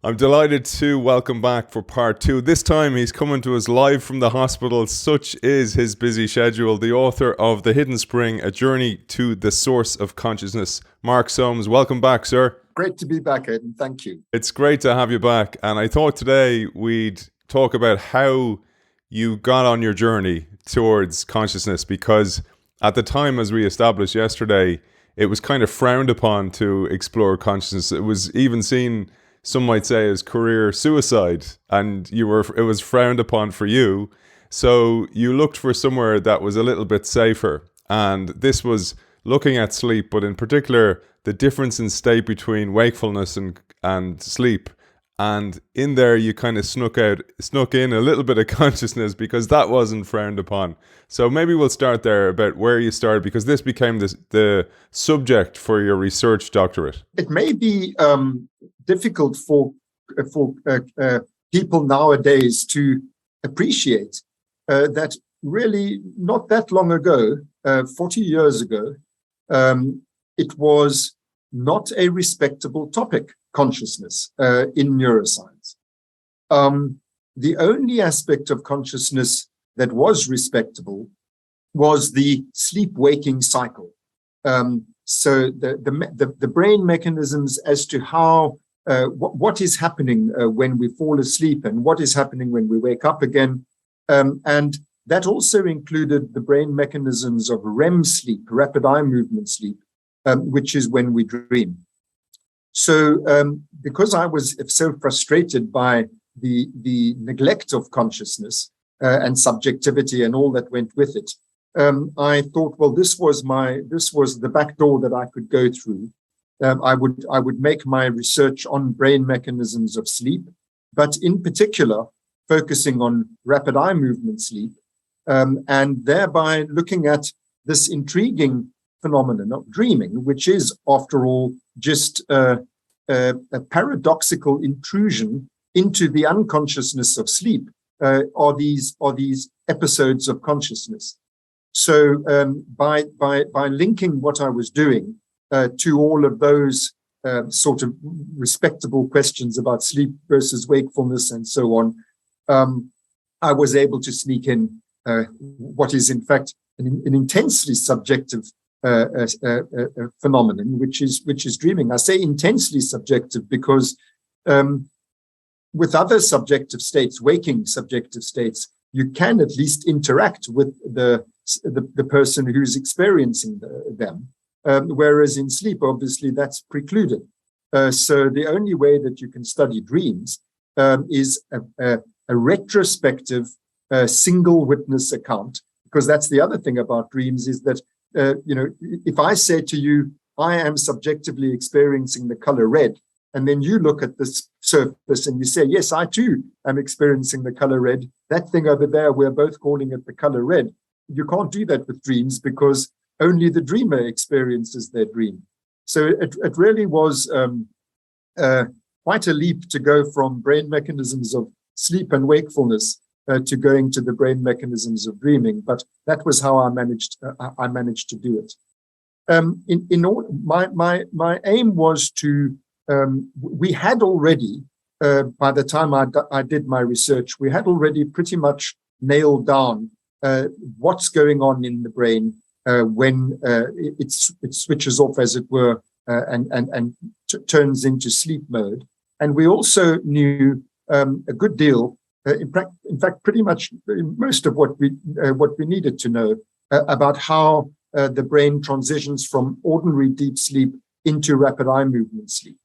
I'm delighted to welcome back for part two. This time he's coming to us live from the hospital. Such is his busy schedule. The author of The Hidden Spring, A Journey to the Source of Consciousness, MarkSolms. Welcome back, sir. Great to be back, Aidan. Thank you. It's great to have you back. And I thought today we'd talk about how you got on your journey towards consciousness, because at the time, as we established yesterday, it was kind of frowned upon to explore consciousness. It was even seen, some might say, as career suicide, and it was frowned upon for you. So you looked for somewhere that was a little bit safer, and this was looking at sleep, but in particular the difference in state between wakefulness and sleep. And in there you kind of snuck in a little bit of consciousness, because that wasn't frowned upon. So maybe we'll start there about where you started, because this became the subject for your research doctorate. It may be difficult for people nowadays to appreciate that really not that long ago, 40 years ago, it was not a respectable topic, consciousness, in neuroscience. The only aspect of consciousness that was respectable was the sleep-waking cycle. So the brain mechanisms as to how what is happening when we fall asleep and what is happening when we wake up again, and that also included the brain mechanisms of REM sleep, rapid eye movement sleep, which is when we dream. So because I was so frustrated by the neglect of consciousness and subjectivity and all that went with it, I thought, well, this was the back door that I could go through. I would make my research on brain mechanisms of sleep, but in particular focusing on rapid eye movement sleep, and thereby looking at this intriguing phenomenon of dreaming, which is, after all, just a paradoxical intrusion into the unconsciousness of sleep, are these episodes of consciousness. So by linking what I was doing to all of those sort of respectable questions about sleep versus wakefulness and so on, I was able to sneak in what is in fact an intensely subjective phenomenon, which is dreaming. I say intensely subjective because with other subjective states, waking subjective states, you can at least interact with the person who's experiencing them, whereas in sleep, obviously, that's precluded. So the only way that you can study dreams is a retrospective single witness account, because that's the other thing about dreams, is that if I say to you, I am subjectively experiencing the color red, and then you look at this surface and you say, yes, I too am experiencing the color red. That thing over there, we're both calling it the color red. You can't do that with dreams, because only the dreamer experiences their dream. So it really was quite a leap to go from brain mechanisms of sleep and wakefulness to going to the brain mechanisms of dreaming. But that was how I managed to do it. My aim was to, we had already, by the time I did my research, we had already pretty much nailed down what's going on in the brain when it switches off, as it were, and turns into sleep mode. And we also knew a good deal, in fact, pretty much most of what we needed to know about how the brain transitions from ordinary deep sleep into rapid eye movement sleep.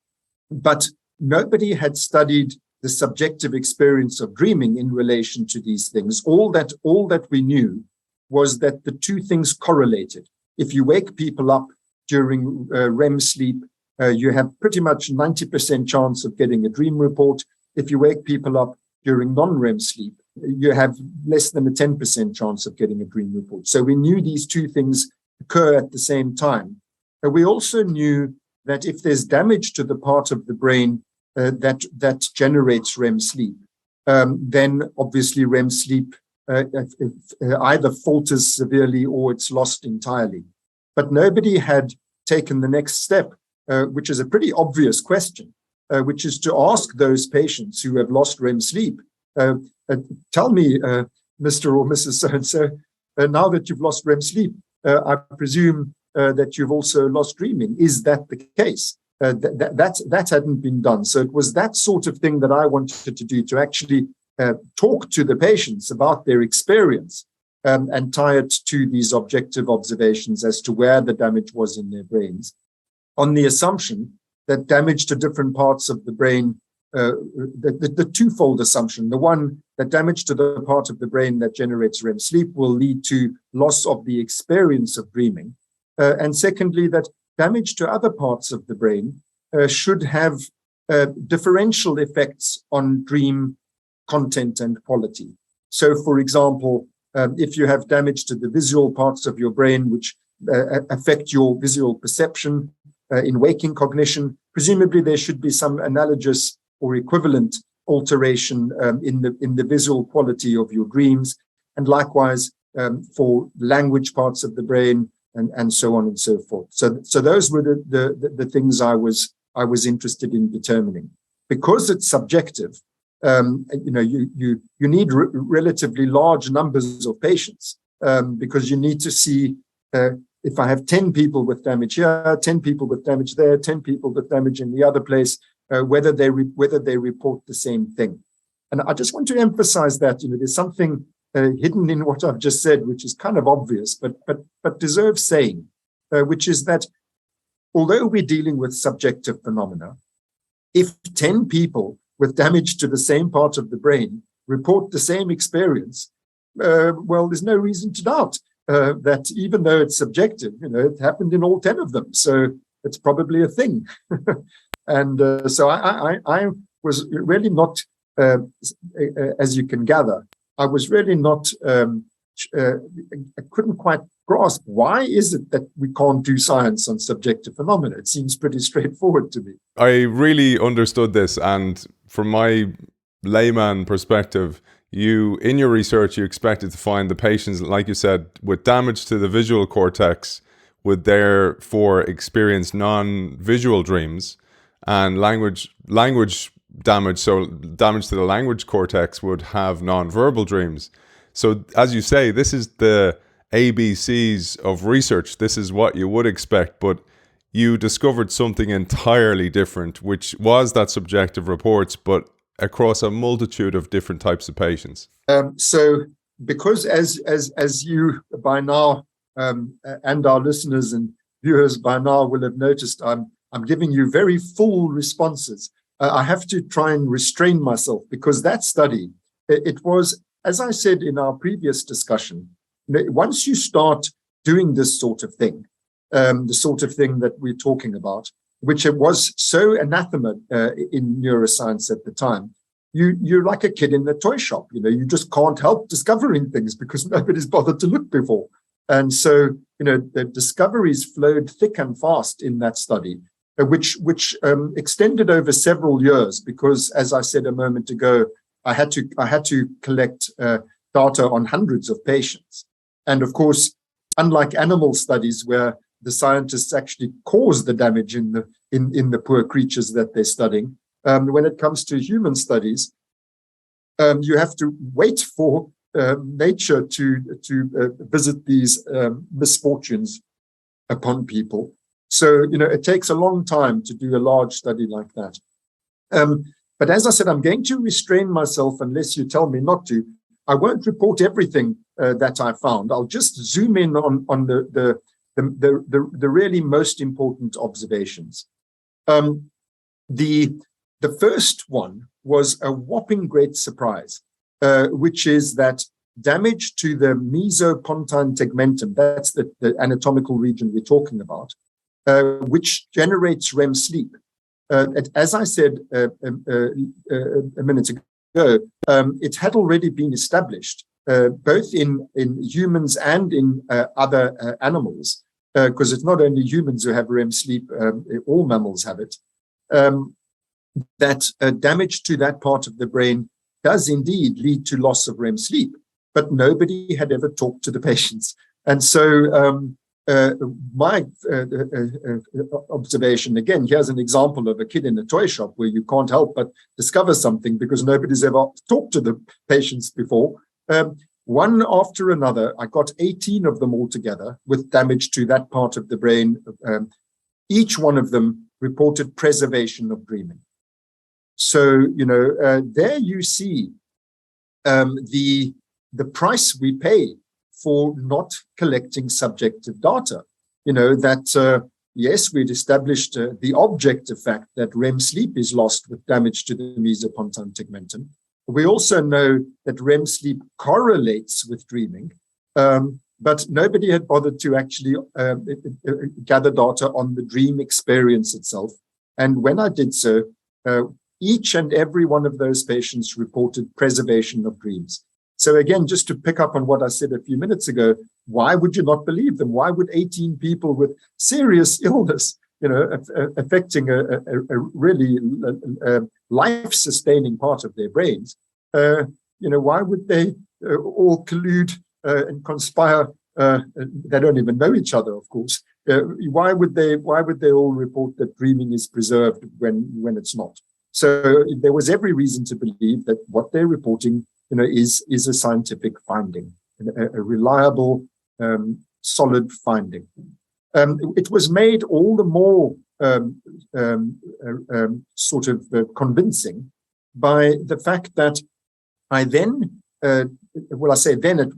But nobody had studied the subjective experience of dreaming in relation to these things. All that we knew was that the two things correlated. If you wake people up during REM sleep, you have pretty much 90% chance of getting a dream report. If you wake people up during non-REM sleep, you have less than a 10% chance of getting a dream report. So we knew these two things occur at the same time. We also knew that if there's damage to the part of the brain that generates REM sleep, then obviously REM sleep either falters severely or it's lost entirely. But nobody had taken the next step, which is a pretty obvious question. which is to ask those patients who have lost REM sleep, tell me, Mr. or Mrs. So-and-so, now that you've lost REM sleep, I presume that you've also lost dreaming. Is that the case? That hadn't been done. So it was that sort of thing that I wanted to do, to actually talk to the patients about their experience and tie it to these objective observations as to where the damage was in their brains, on the assumption that damage to different parts of the brain, the twofold assumption, the one that damage to the part of the brain that generates REM sleep will lead to loss of the experience of dreaming. And secondly, that damage to other parts of the brain should have differential effects on dream content and quality. So, for example, if you have damage to the visual parts of your brain, which affect your visual perception in waking cognition, presumably there should be some analogous or equivalent alteration in the visual quality of your dreams, and likewise for language parts of the brain, and so on and so forth. So those were the things I was interested in determining. Because it's subjective, you need relatively large numbers of patients, because you need to see if I have 10 people with damage here, 10 people with damage there, 10 people with damage in the other place, whether they report the same thing. And I just want to emphasize that there's something hidden in what I've just said, which is kind of obvious, but deserves saying, which is that although we're dealing with subjective phenomena, if 10 people with damage to the same part of the brain report the same experience, well, there's no reason to doubt that even though it's subjective, it happened in all 10 of them. So it's probably a thing. And so I was really not, as you can gather, I was really not, I couldn't quite grasp, why is it that we can't do science on subjective phenomena? It seems pretty straightforward to me. I really understood this, and from my layman perspective, in your research, you expected to find the patients, like you said, with damage to the visual cortex would therefore experience non-visual dreams, and language damage, so damage to the language cortex, would have non-verbal dreams. So as you say, this is the ABCs of research. This is what you would expect, but you discovered something entirely different, which was that subjective reports, but across a multitude of different types of patients. So because as you by now, and our listeners and viewers by now will have noticed, I'm giving you very full responses. I have to try and restrain myself, because that study, it was, as I said in our previous discussion, once you start doing this sort of thing, the sort of thing that we're talking about, which it was so anathema in neuroscience at the time, you're like a kid in the toy shop. You just can't help discovering things because nobody's bothered to look before. And so, the discoveries flowed thick and fast in that study, which extended over several years, because, as I said a moment ago, I had to collect data on hundreds of patients. And of course, unlike animal studies where the scientists actually cause the damage in the poor creatures that they're studying, when it comes to human studies, you have to wait for nature to visit these misfortunes upon people. So, it takes a long time to do a large study like that. But as I said, I'm going to restrain myself unless you tell me not to. I won't report everything that I found. I'll just zoom in on the really most important observations. The first one was a whopping great surprise, which is that damage to the mesopontine tegmentum, that's the anatomical region we're talking about, which generates REM sleep. As I said a minute ago, it had already been established, both in humans and in other animals, because it's not only humans who have REM sleep, all mammals have it, that damage to that part of the brain does indeed lead to loss of REM sleep, but nobody had ever talked to the patients. And so my observation, again, here's an example of a kid in a toy shop where you can't help but discover something because nobody's ever talked to the patients before. One after another, I got 18 of them all together with damage to that part of the brain. Each one of them reported preservation of dreaming. So, there you see the price we pay for not collecting subjective data. Yes, we'd established the objective fact that REM sleep is lost with damage to the mesopontine tegmentum. We also know that REM sleep correlates with dreaming, but nobody had bothered to actually gather data on the dream experience itself. And when I did so, each and every one of those patients reported preservation of dreams. So again, just to pick up on what I said a few minutes ago, why would you not believe them? Why would 18 people with serious illness, affecting a really life-sustaining part of their brains, why would they all collude and conspire? They don't even know each other, of course. Why would they all report that dreaming is preserved when it's not? So there was every reason to believe that what they're reporting, is a scientific finding, a reliable, solid finding. It was made all the more convincing by the fact that I then,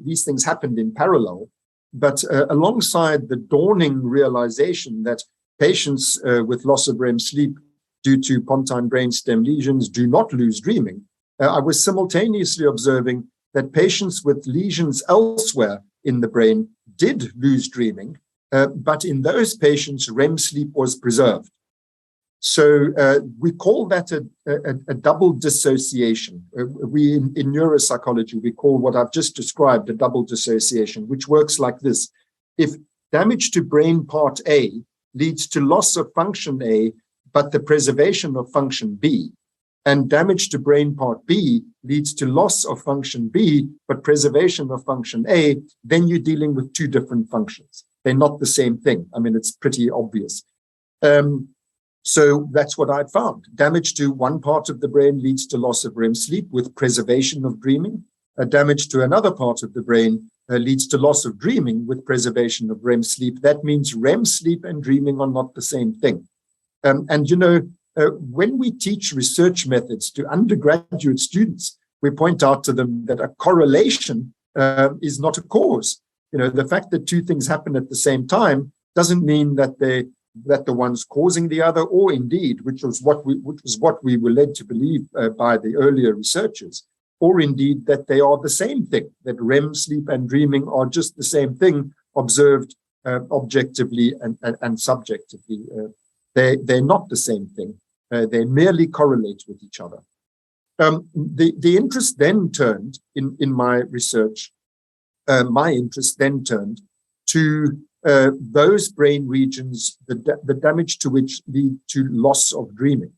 these things happened in parallel, but alongside the dawning realization that patients with loss of REM sleep due to pontine brainstem lesions do not lose dreaming, I was simultaneously observing that patients with lesions elsewhere in the brain did lose dreaming, but in those patients, REM sleep was preserved. So we call that a double dissociation. We in neuropsychology, we call what I've just described a double dissociation, which works like this. If damage to brain part A leads to loss of function A, but the preservation of function B, and damage to brain part B leads to loss of function B, but preservation of function A, then you're dealing with two different functions. They're not the same thing. I mean, it's pretty obvious. So that's what I'd found. Damage to one part of the brain leads to loss of REM sleep with preservation of dreaming. Damage to another part of the brain leads to loss of dreaming with preservation of REM sleep. That means REM sleep and dreaming are not the same thing. When we teach research methods to undergraduate students, we point out to them that a correlation is not a cause. The fact that two things happen at the same time doesn't mean that the one's causing the other, or indeed, which was what we were led to believe by the earlier researchers, or indeed that they are the same thing, that REM sleep and dreaming are just the same thing observed objectively and subjectively. They're not the same thing. They merely correlate with each other. The interest then turned in my research. My interest then turned to those brain regions, the damage to which lead to loss of dreaming.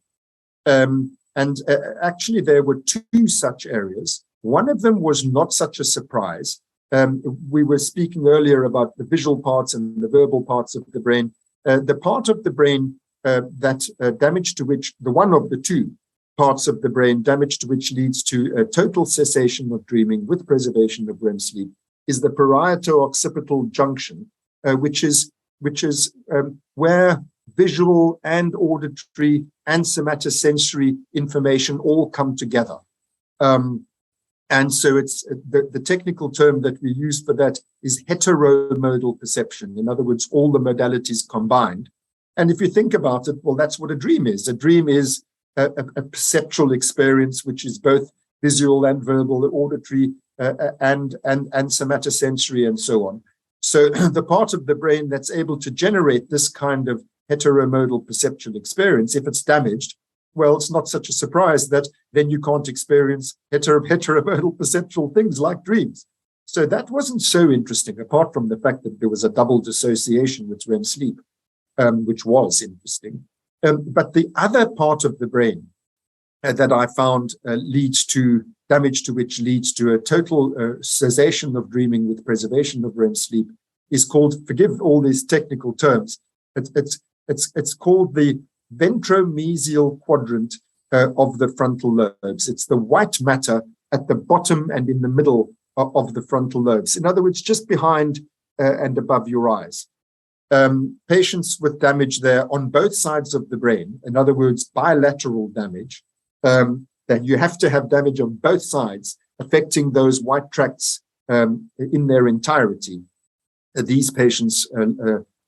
Actually, there were two such areas. One of them was not such a surprise. We were speaking earlier about the visual parts and the verbal parts of the brain. The part of the brain damage to which, the one of the two parts of the brain, damage to which leads to a total cessation of dreaming with preservation of REM sleep, is the parieto-occipital junction, which is where visual and auditory and somatosensory information all come together. And so it's the technical term that we use for that is heteromodal perception. In other words, all the modalities combined. And if you think about it, well, that's what a dream is. A dream is a perceptual experience, which is both visual and verbal, auditory and somatosensory and so on. So the part of the brain that's able to generate this kind of heteromodal perceptual experience, if it's damaged, well, it's not such a surprise that then you can't experience heteromodal perceptual things like dreams. So that wasn't so interesting, apart from the fact that there was a double dissociation with REM sleep, which was interesting. But the other part of the brain that I found leads to damage to which leads to a total cessation of dreaming with preservation of REM sleep is called, forgive all these technical terms, it's called the ventromesial quadrant of the frontal lobes. It's the white matter at the bottom and in the middle of the frontal lobes. In other words, just behind and above your eyes. Patients with damage there on both sides of the brain, in other words, bilateral damage, that you have to have damage on both sides, affecting those white tracts in their entirety. These patients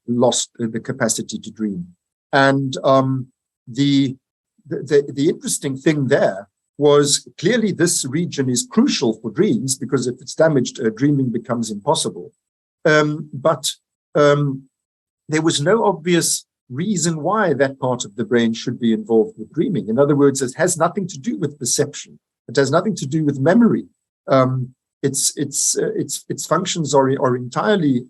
lost the capacity to dream. And the interesting thing there was clearly this region is crucial for dreams, because if it's damaged, dreaming becomes impossible. But there was no obvious reason why that part of the brain should be involved with dreaming. In other words, it has nothing to do with perception. It has nothing to do with memory. Its functions are entirely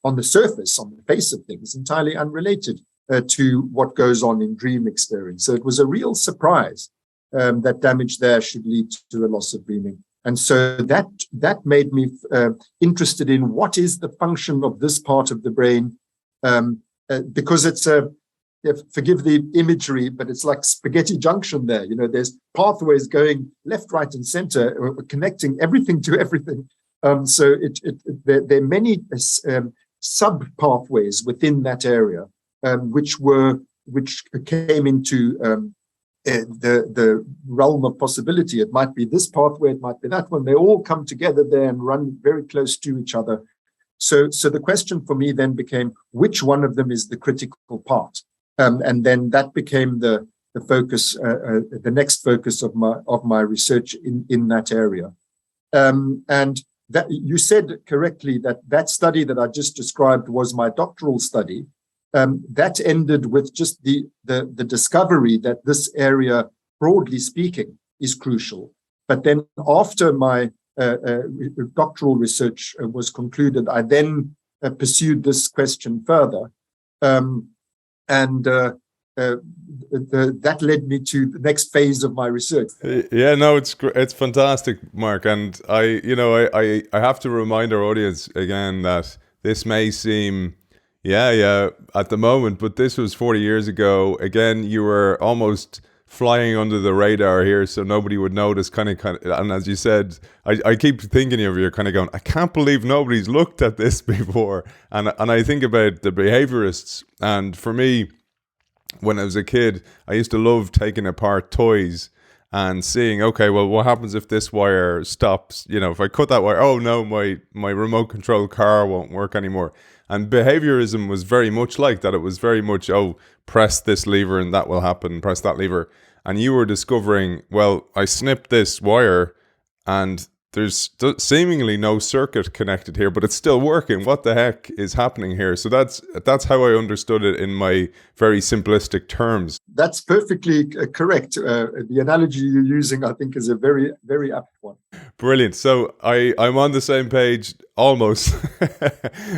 on the surface, on the face of things, entirely unrelated to what goes on in dream experience. So it was a real surprise that damage there should lead to a loss of dreaming. And so that made me interested in what is the function of this part of the brain, because it's forgive the imagery, but it's like spaghetti junction there. You know, there's pathways going left, right, and center, connecting everything to everything. So there are many sub pathways within that area, which came into the realm of possibility. It might be this pathway, it might be that one. They all come together there and run very close to each other. So the question for me then became, which one of them is the critical part? And then that became the focus, the next focus of my research in that area. And that you said correctly that study that I just described was my doctoral study. That ended with just the discovery that this area, broadly speaking, is crucial. But then after my doctoral research was concluded, I then pursued this question further. That led me to the next phase of my research. Yeah, no, it's fantastic, Mark. And I have to remind our audience again that this may seem, at the moment, but this was 40 years ago. Again, you were almost flying under the radar here, so nobody would notice. Kind of. And as you said, I keep thinking of you, kind of going, I can't believe nobody's looked at this before. And I think about the behaviorists, and for me, when I was a kid, I used to love taking apart toys and seeing, okay, well, what happens if this wire stops? You know, if I cut that wire, oh no, my remote control car won't work anymore. And behaviorism was very much like that. It was very much, oh, press this lever and that will happen, press that lever. And you were discovering, well, I snipped this wire and there's seemingly no circuit connected here, but it's still working. What the heck is happening here? So that's how I understood it in my very simplistic terms. That's perfectly correct. The analogy you're using, I think, is a very, very apt one. Brilliant. So I'm on the same page almost.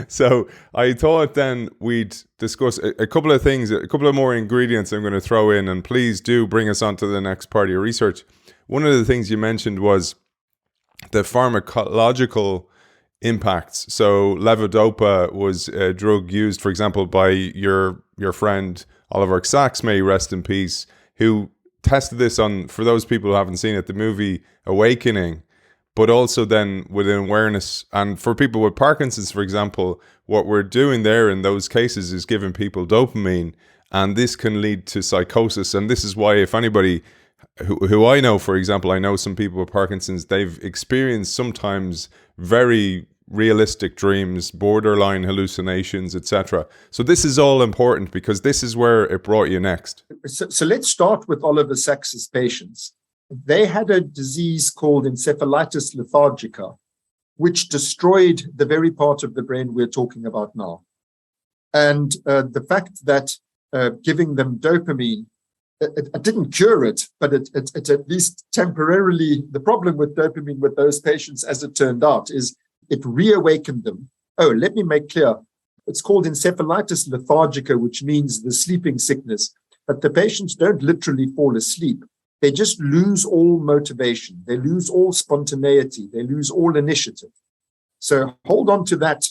So I thought then we'd discuss a couple of things, a couple of more ingredients I'm going to throw in, and please do bring us on to the next part of your research. One of the things you mentioned was the pharmacological impacts. So levodopa was a drug used, for example, by your friend Oliver Sachs, may he rest in peace, who tested this on, for those people who haven't seen it, the movie Awakening, but also then with awareness. And for people with Parkinson's, for example, what we're doing there in those cases is giving people dopamine, and this can lead to psychosis. And this is why, if anybody who I know, for example, I know some people with Parkinson's, they've experienced sometimes very realistic dreams, borderline hallucinations, etc. So this is all important because this is where it brought you next. So let's start with Oliver Sacks's patients. They had a disease called encephalitis lethargica, which destroyed the very part of the brain we're talking about now. And the fact that giving them dopamine, it didn't cure it, but it at least temporarily, the problem with dopamine with those patients, as it turned out, is it reawakened them. Oh, let me make clear. It's called encephalitis lethargica, which means the sleeping sickness. But the patients don't literally fall asleep. They just lose all motivation. They lose all spontaneity. They lose all initiative. So hold on to that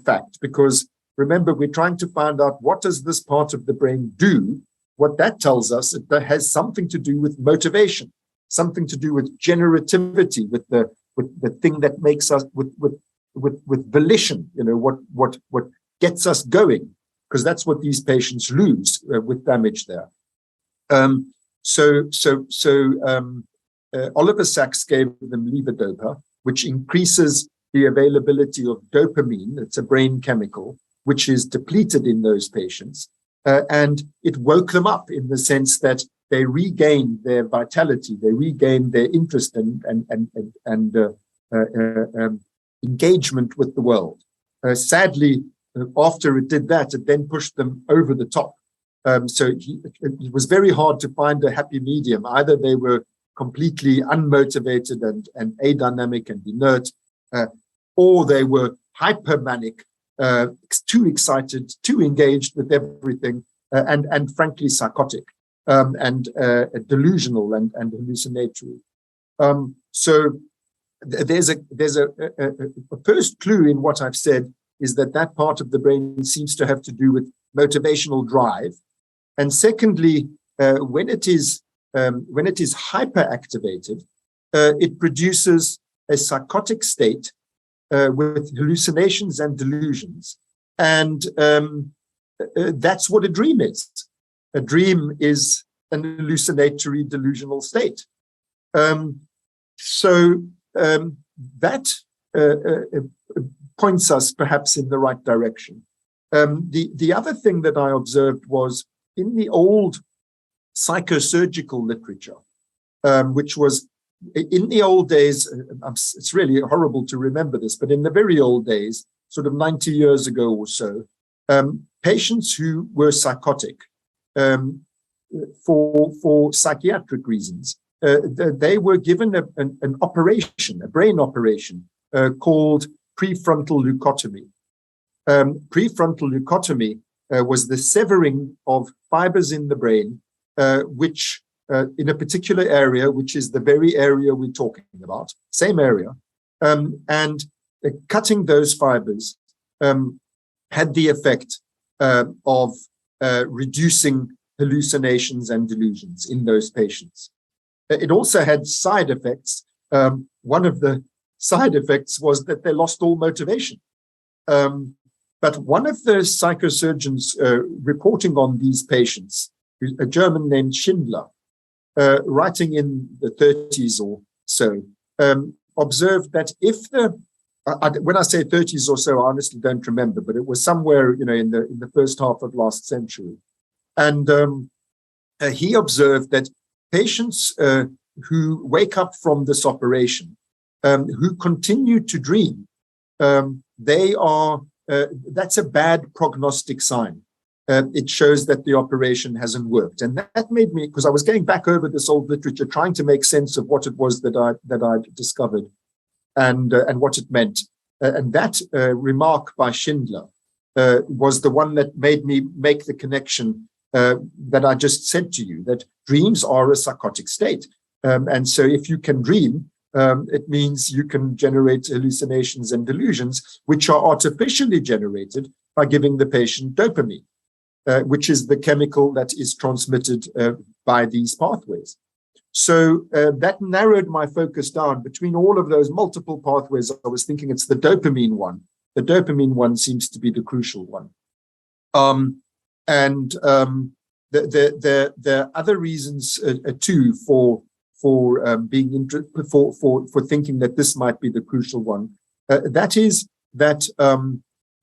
fact, because remember, we're trying to find out what does this part of the brain do. What that tells us, it has something to do with motivation, something to do with generativity, with the thing that makes us with volition. What gets us going, because that's what these patients lose with damage there. Oliver Sachs gave them levodopa, which increases the availability of dopamine. It's a brain chemical, which is depleted in those patients. And it woke them up in the sense that they regained their vitality, they regained their interest and engagement with the world. Sadly, after it did that, it then pushed them over the top. So it was very hard to find a happy medium. Either they were completely unmotivated and adynamic and inert, or they were hypermanic, too excited, too engaged with everything, and frankly psychotic, and delusional and hallucinatory. So there's a first clue in what I've said is that part of the brain seems to have to do with motivational drive, and secondly, when it is hyperactivated, it produces a psychotic state with hallucinations and delusions. And that's what a dream is. A dream is an hallucinatory delusional state. That points us perhaps in the right direction. The other thing that I observed was in the old psychosurgical literature, which was in the old days, it's really horrible to remember this, but in the very old days, sort of 90 years ago or so, patients who were psychotic for psychiatric reasons, they were given an operation, a brain operation called prefrontal leucotomy. Prefrontal leucotomy was the severing of fibers in the brain, which in a particular area, which is the very area we're talking about, same area, and cutting those fibers had the effect of reducing hallucinations and delusions in those patients. It also had side effects. One of the side effects was that they lost all motivation. But one of the psychosurgeons reporting on these patients, a German named Schindler, writing in the 30s or so, observed that if when I say 30s or so, I honestly don't remember, but it was somewhere, in the first half of last century. And he observed that patients who wake up from this operation, who continue to dream, that's a bad prognostic sign. It shows that the operation hasn't worked. And that made me, because I was going back over this old literature, trying to make sense of what it was that I'd discovered and what it meant. And that remark by Schindler was the one that made me make the connection that I just said to you, that dreams are a psychotic state. And so if you can dream, it means you can generate hallucinations and delusions, which are artificially generated by giving the patient dopamine, which is the chemical that is transmitted by these pathways. So that narrowed my focus down between all of those multiple pathways. I was thinking it's the dopamine one. The dopamine one seems to be the crucial one. There are other reasons too for thinking that this might be the crucial one. That is that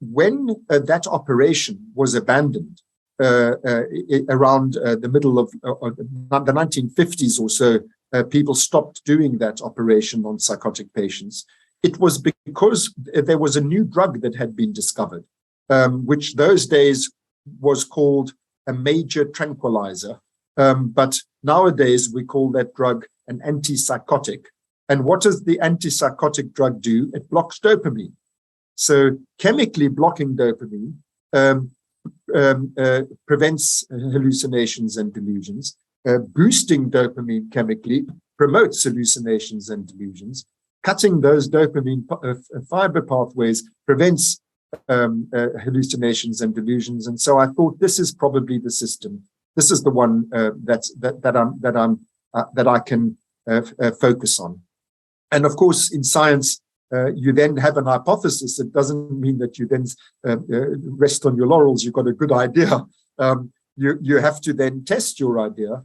when that operation was abandoned around the middle of the 1950s or so, people stopped doing that operation on psychotic patients. It was because there was a new drug that had been discovered, which those days was called a major tranquilizer. But nowadays we call that drug an antipsychotic. And what does the antipsychotic drug do? It blocks dopamine. So chemically blocking dopamine prevents hallucinations and delusions. Boosting dopamine chemically promotes hallucinations and delusions. Cutting those dopamine fiber pathways prevents hallucinations and delusions. And so I thought this is probably the system. This is the one that I can focus on. And of course, in science, you then have an hypothesis. It doesn't mean that you then rest on your laurels. You've got a good idea. You have to then test your idea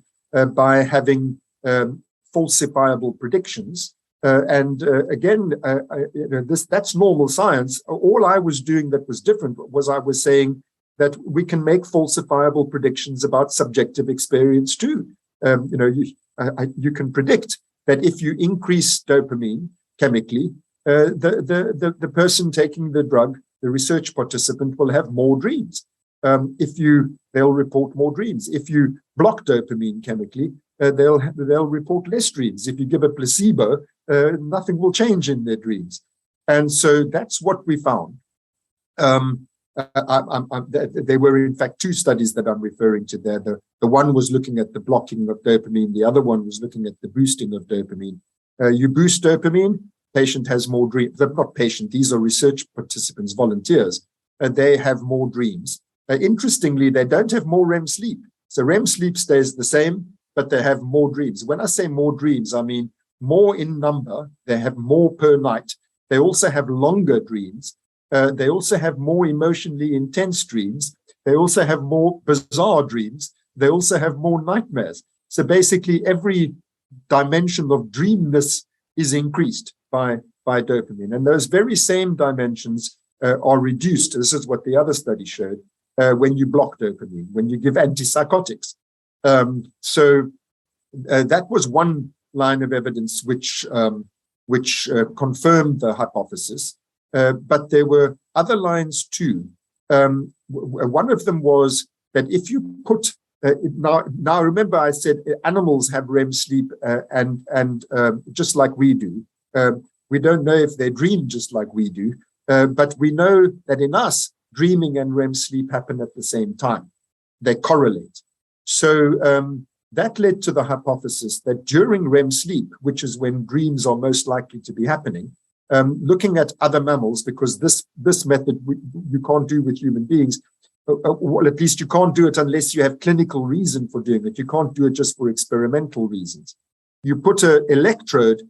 by having falsifiable predictions. Again, that's normal science. All I was doing that was different was I was saying that we can make falsifiable predictions about subjective experience too. You can predict that if you increase dopamine chemically, the person taking the drug, the research participant, will have more dreams. They'll report more dreams. If you block dopamine chemically, they'll report less dreams. If you give a placebo, nothing will change in their dreams. And so that's what we found. There were, in fact, two studies that I'm referring to there. The one was looking at the blocking of dopamine. The other one was looking at the boosting of dopamine. You boost dopamine, patient has more dreams. Not patient, these are research participants, volunteers. They have more dreams. Interestingly, they don't have more REM sleep. So REM sleep stays the same, but they have more dreams. When I say more dreams, I mean more in number. They have more per night. They also have longer dreams. They also have more emotionally intense dreams. They also have more bizarre dreams. They also have more nightmares. So basically, every dimension of dreamness is increased by dopamine. And those very same dimensions are reduced. This is what the other study showed when you block dopamine, when you give antipsychotics. So that was one line of evidence which confirmed the hypothesis. But there were other lines too. One of them was that if you put now remember I said animals have REM sleep and just like we do. We don't know if they dream just like we do, but we know that in us, dreaming and REM sleep happen at the same time. They correlate. So that led to the hypothesis that during REM sleep, which is when dreams are most likely to be happening, looking at other mammals, because this method you can't do with human beings, well, at least you can't do it unless you have clinical reason for doing it. You can't do it just for experimental reasons. You put an electrode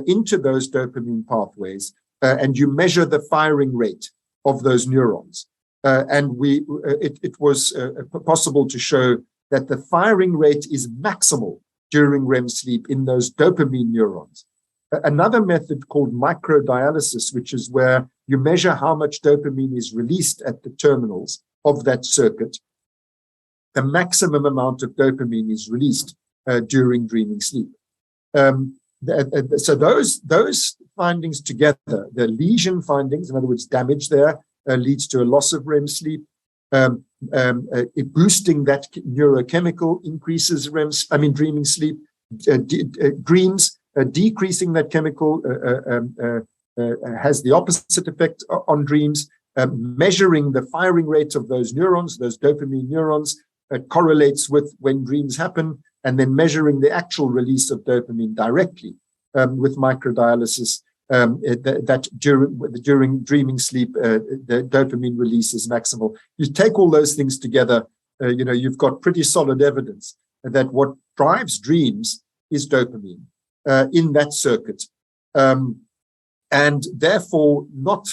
into those dopamine pathways and you measure the firing rate of those neurons. And it was possible to show that the firing rate is maximal during REM sleep in those dopamine neurons. Another method called microdialysis, which is where you measure how much dopamine is released at the terminals of that circuit. The maximum amount of dopamine is released during dreaming sleep. So those findings together, the lesion findings, in other words, damage there, leads to a loss of REM sleep. Boosting that neurochemical increases dreaming sleep. Dreams, decreasing that chemical has the opposite effect on dreams. Measuring the firing rate of those neurons, those dopamine neurons, correlates with when dreams happen, and then measuring the actual release of dopamine directly with microdialysis, that during dreaming sleep, the dopamine release is maximal. You take all those things together, you've got pretty solid evidence that what drives dreams is dopamine in that circuit, and therefore not.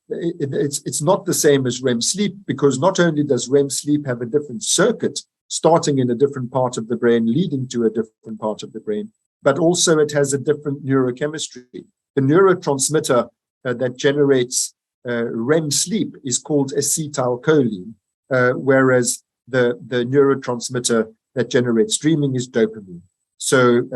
It's not the same as REM sleep, because not only does REM sleep have a different circuit starting in a different part of the brain, leading to a different part of the brain, but also it has a different neurochemistry. The neurotransmitter that generates REM sleep is called acetylcholine, whereas the neurotransmitter that generates dreaming is dopamine. So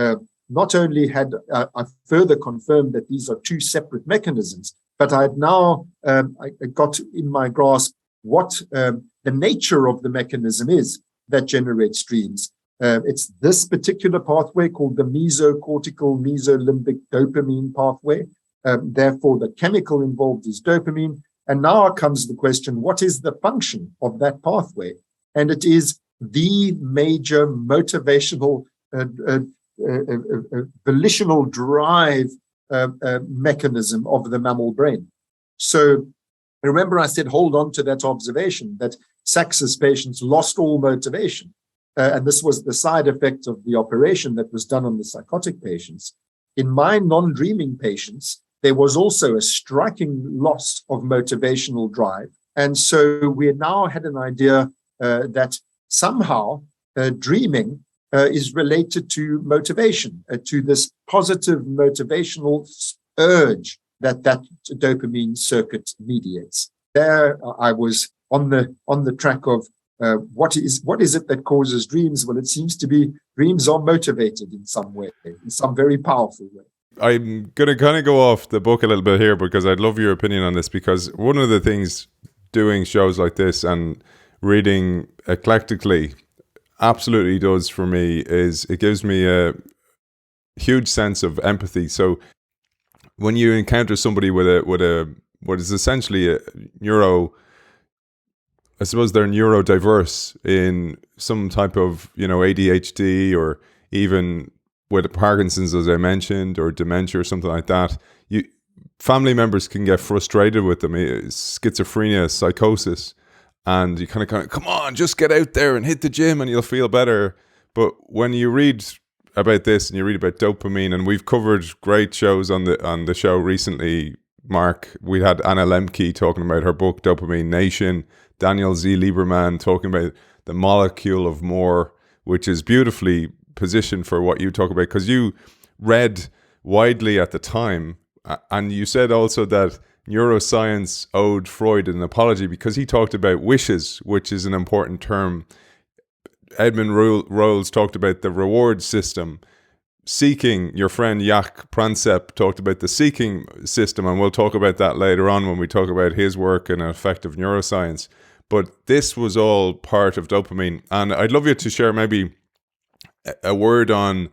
not only had I further confirmed that these are two separate mechanisms, but I now I got in my grasp what the nature of the mechanism is that generates dreams. It's this particular pathway called the mesocortical mesolimbic dopamine pathway. Therefore, the chemical involved is dopamine. And now comes the question, what is the function of that pathway? And it is the major motivational, volitional drive mechanism of the mammal brain. So Remember, I said, hold on to that observation that Sachs's patients lost all motivation. And this was the side effect of the operation that was done on the psychotic patients. In my non-dreaming patients, there was also a striking loss of motivational drive. And so we now had an idea that somehow dreaming is related to motivation, to this positive motivational urge that dopamine circuit mediates. There I was on the track of what is it that causes dreams? Well, it seems to be dreams are motivated in some way, in some very powerful way. I'm going to kind of go off the book a little bit here because I'd love your opinion on this, because one of the things doing shows like this and reading eclectically absolutely does for me is it gives me a huge sense of empathy. So when you encounter somebody with a what is essentially a I suppose they're neurodiverse in some type of, ADHD, or even with Parkinson's, as I mentioned, or dementia or something like that, family members can get frustrated with them. Schizophrenia, psychosis, and you kind of, come on, just get out there and hit the gym and you'll feel better. But when you read about this and you read about dopamine, and we've covered great shows on the show recently, Mark, we had Anna Lemke talking about her book Dopamine Nation, Daniel Z. Lieberman talking about the molecule of more, which is beautifully positioned for what you talk about, because you read widely at the time, and you said also that neuroscience owed Freud an apology because he talked about wishes, which is an important term. Edmund Rolls talked about the reward system. Seeking, your friend Jaak Pransep talked about the seeking system, and we'll talk about that later on when we talk about his work in effective neuroscience. But this was all part of dopamine, and I'd love you to share maybe a word on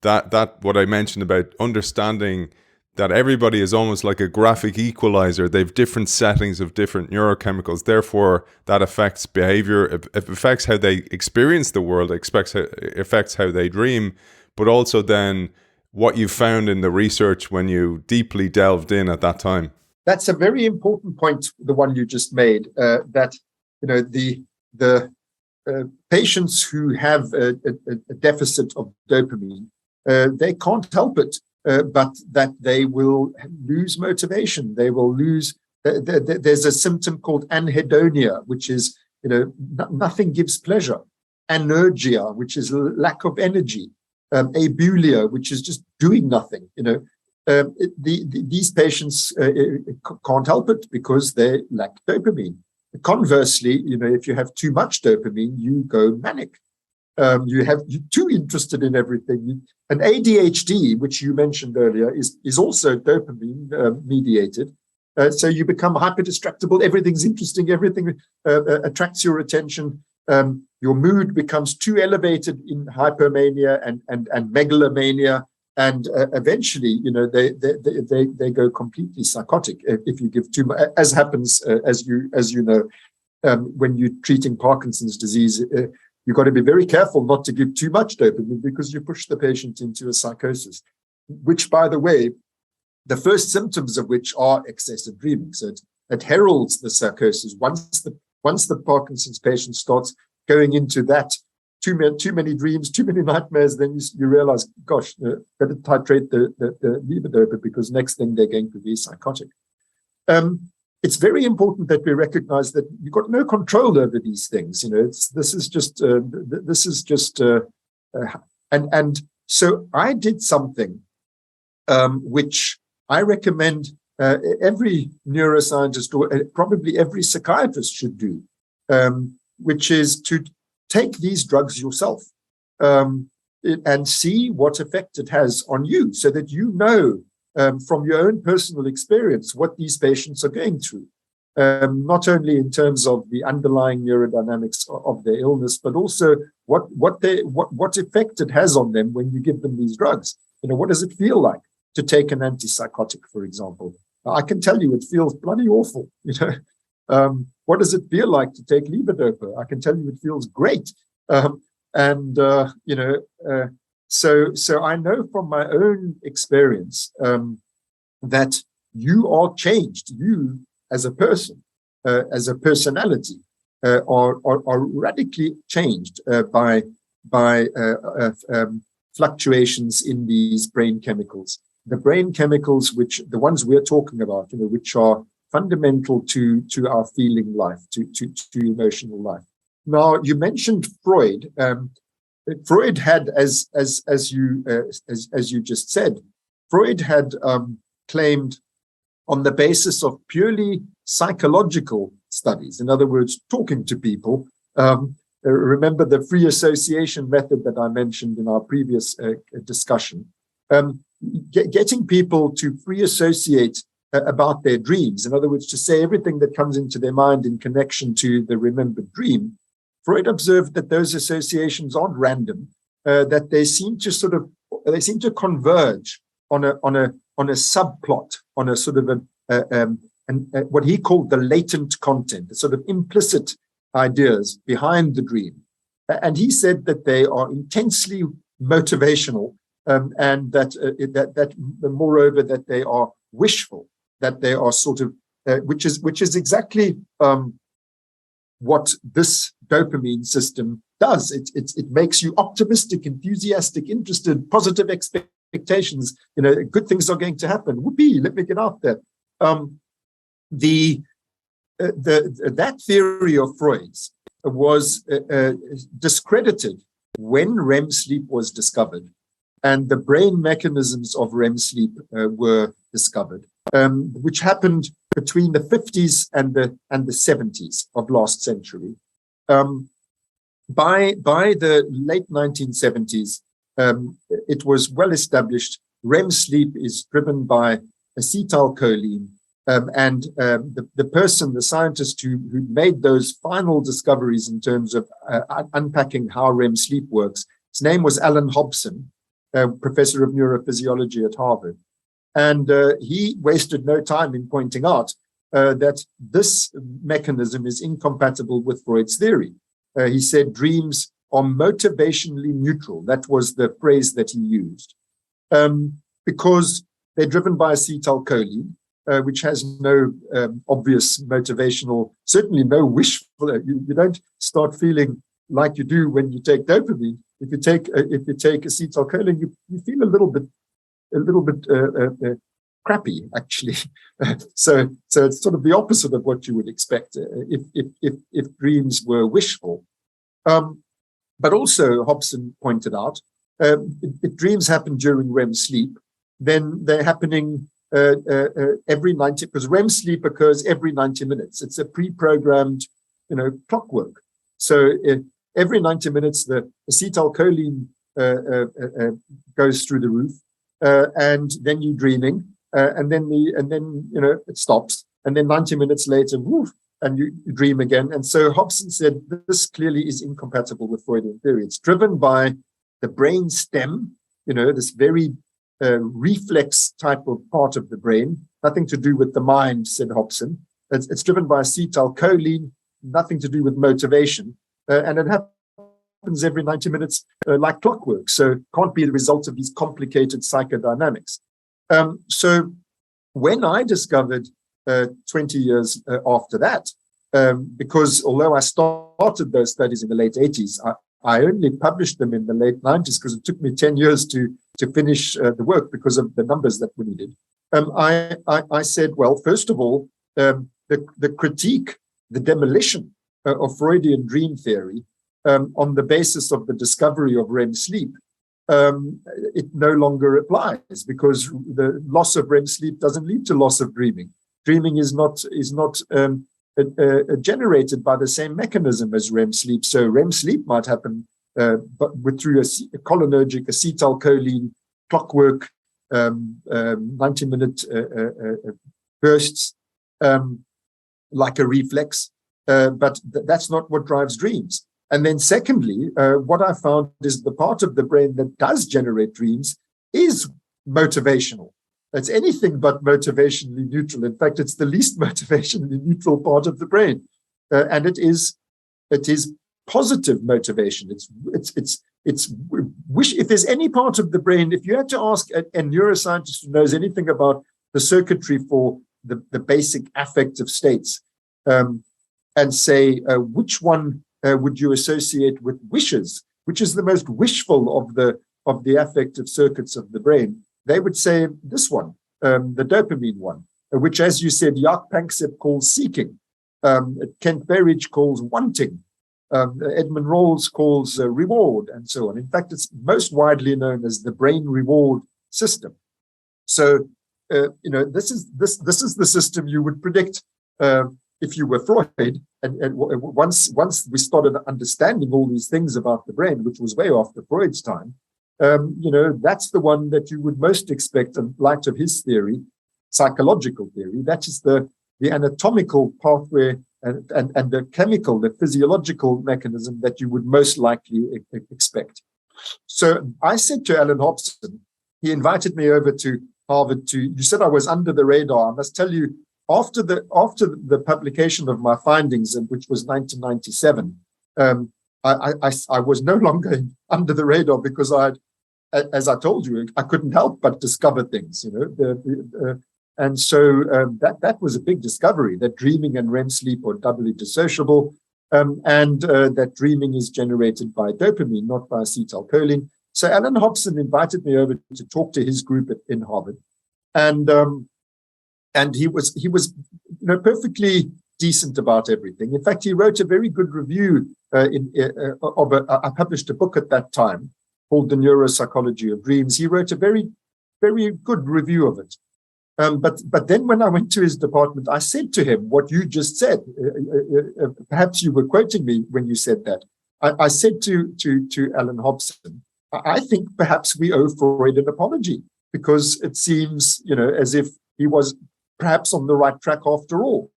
that what I mentioned about understanding that everybody is almost like a graphic equalizer. They've different settings of different neurochemicals. Therefore, that affects behavior. It affects how they experience the world. It affects how they dream. But also then what you found in the research when you deeply delved in at that time. That's a very important point, the one you just made, that the patients who have a deficit of dopamine, they can't help it, but that they will lose motivation. They will lose. There's a symptom called anhedonia, which is nothing gives pleasure. Anergia, which is lack of energy. Abulia, which is just doing nothing. These patients can't help it because they lack dopamine. Conversely, if you have too much dopamine, you go manic. You're too interested in everything. An ADHD, which you mentioned earlier, is also dopamine mediated. So you become hyper-distractible. Everything's interesting. Everything attracts your attention. Your mood becomes too elevated in hypermania and megalomania, and eventually, they go completely psychotic if you give too much. As happens, as you know, when you're treating Parkinson's disease, you've got to be very careful not to give too much dopamine because you push the patient into a psychosis, which, by the way, the first symptoms of which are excessive dreaming. So it heralds the psychosis. Once the Parkinson's patient starts going into that too many dreams, too many nightmares, then you realize, gosh, better titrate the levodopa because next thing they're going to be psychotic. It's very important that we recognize that you've got no control over these things. This is just, and so I did something which I recommend every neuroscientist or probably every psychiatrist should do, which is to take these drugs yourself and see what effect it has on you so that you know from your own personal experience what these patients are going through, not only in terms of the underlying neurodynamics of their illness, but also what effect it has on them when you give them these drugs. What does it feel like to take an antipsychotic, for example? I can tell you it feels bloody awful. What does it feel like to take levodopa? I can tell you it feels great. So I know from my own experience that you are changed. You, as a person, as a personality are radically changed by fluctuations in these brain chemicals. The brain chemicals, the ones we're talking about, which are fundamental to our feeling life, to emotional life. Now, you mentioned Freud. Freud had, as you just said, Freud had claimed, on the basis of purely psychological studies, in other words, talking to people. Remember the free association method that I mentioned in our previous discussion. Getting people to free associate about their dreams, in other words, to say everything that comes into their mind in connection to the remembered dream. Freud observed that those associations aren't random, that they seem to converge on a subplot, on a sort of what he called the latent content, the sort of implicit ideas behind the dream. And he said that they are intensely motivational, and that moreover that they are wishful, that they are sort of which is exactly what this dopamine system does. It makes you optimistic, enthusiastic, interested, positive expectations. Good things are going to happen. Whoopee! Let me get out there. That theory of Freud's was discredited when REM sleep was discovered, and the brain mechanisms of REM sleep were discovered, which happened between the 50s and the 70s of last century. By the late 1970s, it was well established REM sleep is driven by acetylcholine, and the scientist who made those final discoveries in terms of unpacking how REM sleep works, his name was Alan Hobson, professor of neurophysiology at Harvard. And he wasted no time in pointing out that this mechanism is incompatible with Freud's theory. He said dreams are motivationally neutral. That was the phrase that he used. Because they're driven by acetylcholine, which has no obvious motivational, certainly no wishful. You don't start feeling like you do when you take dopamine. If you take acetylcholine, you feel a little bit crappy, actually. So it's sort of the opposite of what you would expect if dreams were wishful. But also, Hobson pointed out, if dreams happen during REM sleep, then they're happening every 90, because REM sleep occurs every 90 minutes. It's a pre-programmed, clockwork. So every 90 minutes, the acetylcholine goes through the roof, and then you're dreaming, and then it stops, and then 90 minutes later, woof, and you dream again. And so Hobson said this clearly is incompatible with Freudian theory. It's driven by the brain stem, this very reflex type of part of the brain, nothing to do with the mind, said Hobson. It's driven by acetylcholine, nothing to do with motivation, and it happens every 90 minutes like clockwork. So can't be the result of these complicated psychodynamics. So when I discovered 20 years after that, because although I started those studies in the late 80s, I only published them in the late 90s because it took me 10 years to finish the work because of the numbers that were needed. I said, well, first of all, the critique, the demolition of Freudian dream theory on the basis of the discovery of REM sleep, it no longer applies because the loss of REM sleep doesn't lead to loss of dreaming. Dreaming is not generated by the same mechanism as REM sleep. So REM sleep might happen but through a cholinergic acetylcholine clockwork, 90-minute bursts, like a reflex. But that's not what drives dreams. And then secondly, what I found is the part of the brain that does generate dreams is motivational. It's anything but motivationally neutral. In fact, it's the least motivationally neutral part of the brain. And it is positive motivation. It's wish. If there's any part of the brain, if you had to ask a neuroscientist who knows anything about the circuitry for the basic affective states, and say, which one would you associate with wishes, which is the most wishful of the affective circuits of the brain, they would say this one, the dopamine one, which, as you said, Jaak Panksepp calls seeking, Kent Berridge calls wanting, Edmund Rawls calls reward, and so on. In fact, it's most widely known as the brain reward system. So, this is the system you would predict if you were Freud. And once we started understanding all these things about the brain, which was way after Freud's time, that's the one that you would most expect in light of his theory, psychological theory. That is the anatomical pathway and the chemical, the physiological mechanism that you would most likely expect. So I said to Alan Hobson, he invited me over to Harvard you said I was under the radar. I must tell you, after the publication of my findings, which was 1997, I was no longer under the radar because as I told you, I couldn't help but discover things, and so that was a big discovery, that dreaming and REM sleep are doubly dissociable, and that dreaming is generated by dopamine, not by acetylcholine. So Alan Hobson invited me over to talk to his group in Harvard, and he was perfectly decent about everything. In fact, he wrote a very good review I published a book at that time called The Neuropsychology of Dreams. He wrote a very, very good review of it. But then when I went to his department, I said to him what you just said. Perhaps you were quoting me when you said that. I said to Alan Hobson, I think perhaps we owe Freud an apology, because it seems, as if he was perhaps on the right track after all.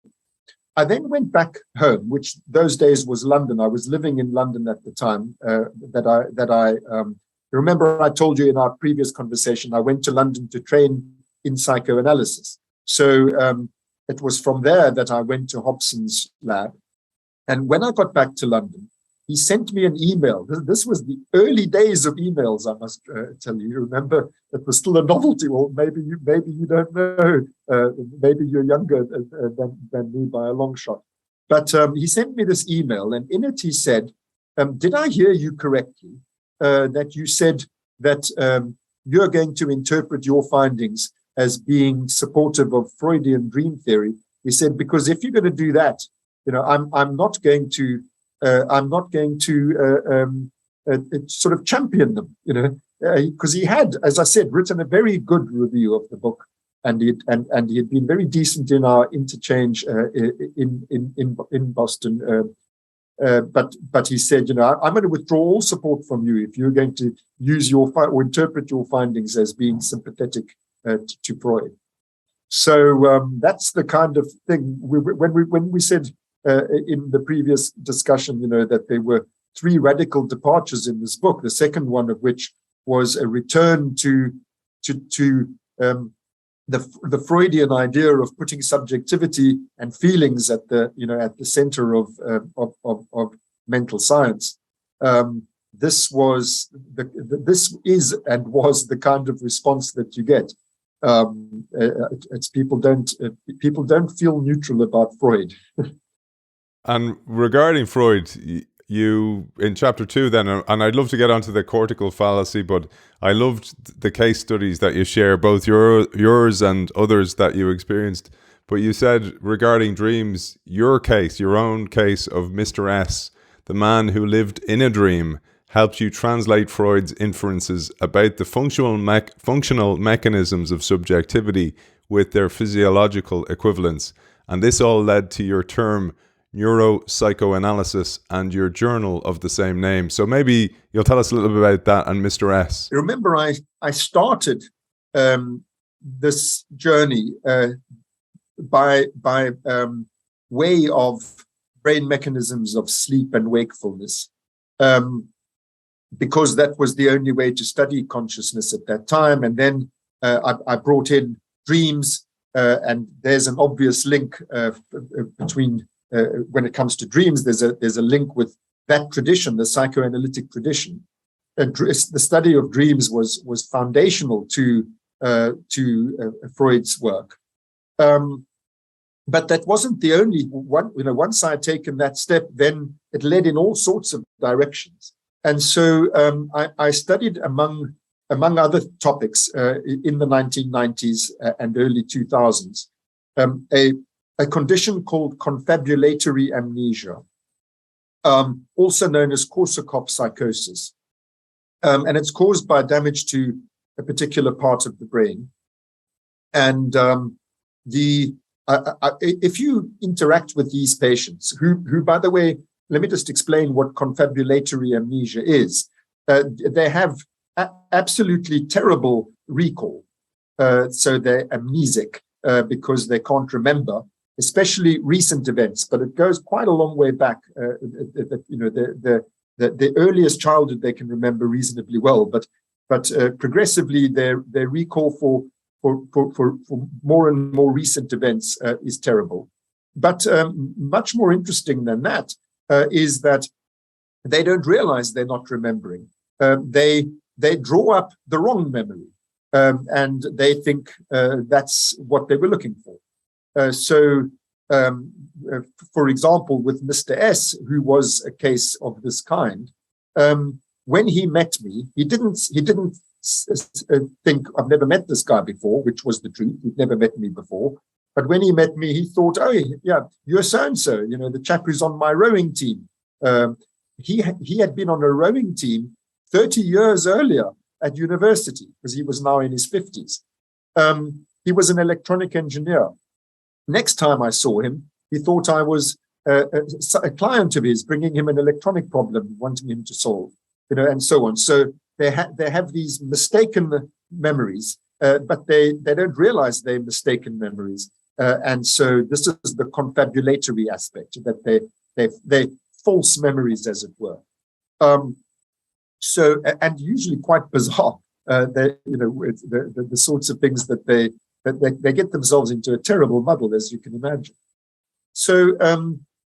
I then went back home, which those days was London. I was living in London at the time. Remember I told you in our previous conversation, I went to London to train in psychoanalysis. So it was from there that I went to Hobson's lab. And when I got back to London, he sent me an email. This was the early days of emails, I must tell you. You remember, it was still a novelty. Well, maybe you don't know. Maybe you're younger than me by a long shot. But he sent me this email, and in it he said, did I hear you correctly, that you said that you're going to interpret your findings as being supportive of Freudian dream theory? He said, because if you're going to do that, I'm not going to sort of champion them, because he had, as I said, written a very good review of the book, and he had been very decent in our interchange in Boston. But he said, I'm going to withdraw all support from you if you're going to use or interpret your findings as being sympathetic to Freud. So that's the kind of thing when we said in the previous discussion, that there were three radical departures in this book. The second one of which was a return to the Freudian idea of putting subjectivity and feelings at the center of mental science. This is and was the kind of response that you get. It's people don't feel neutral about Freud. And regarding Freud, you in chapter 2 then, and I'd love to get onto the cortical fallacy, but I loved the case studies that you share, both yours and others that you experienced. But you said regarding dreams, your own case of Mr. S, the man who lived in a dream, helped you translate Freud's inferences about the functional mechanisms of subjectivity with their physiological equivalents. And this all led to your term Neuro-Psychoanalysis and your journal of the same name. So maybe you'll tell us a little bit about that and Mr. S. Remember, I started this journey by way of brain mechanisms of sleep and wakefulness, because that was the only way to study consciousness at that time. And then I brought in dreams, and there's an obvious link between when it comes to dreams. There's a link with that tradition, the psychoanalytic tradition. The study of dreams was foundational to Freud's work. But that wasn't the only one. Once I had taken that step, then it led in all sorts of directions. And so I studied among other topics in the 1990s and early 2000s, a condition called confabulatory amnesia, also known as Korsakoff psychosis. And it's caused by damage to a particular part of the brain. And if you interact with these patients, who, by the way, let me just explain what confabulatory amnesia is. They have absolutely terrible recall. So they're amnesic because they can't remember, especially recent events. But it goes quite a long way back. The earliest childhood they can remember reasonably well, but progressively their recall for more and more recent events is terrible. But much more interesting than that is that they don't realize they're not remembering. They draw up the wrong memory, and they think that's what they were looking for. So, for example, with Mr. S, who was a case of this kind, when he met me, he didn't think, I've never met this guy before, which was the truth. He'd never met me before. But when he met me, he thought, oh, yeah, you're so-and-so, the chap who's on my rowing team. He had been on a rowing team 30 years earlier at university, because he was now in his 50s. He was an electronic engineer. Next time I saw him, he thought I was a client of his, bringing him an electronic problem, wanting him to solve, and so on. So they have these mistaken memories, but they don't realize they're mistaken memories. And so this is the confabulatory aspect, that they false memories, as it were. So, and usually quite bizarre. The sorts of things that they get themselves into a terrible muddle, as you can imagine. So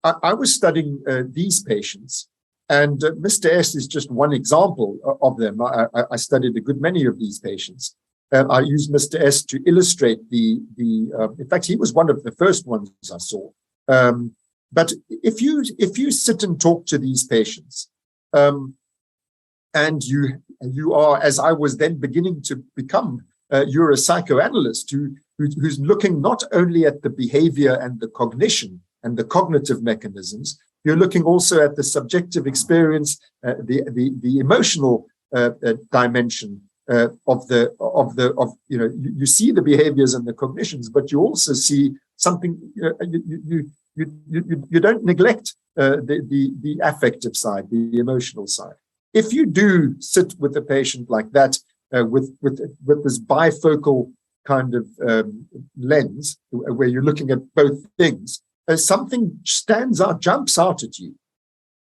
I was studying these patients, and Mr. S is just one example of them. I studied a good many of these patients. I used Mr. S to illustrate in fact, he was one of the first ones I saw. But if you sit and talk to these patients, and you are, as I was then beginning to become, you're a psychoanalyst who's looking not only at the behavior and the cognition and the cognitive mechanisms, you're looking also at the subjective experience, the emotional dimension you see the behaviors and the cognitions, but you also see something. You don't neglect the affective side, the emotional side. If you do sit with a patient like that, with this bifocal kind of lens, where you're looking at both things, something jumps out at you,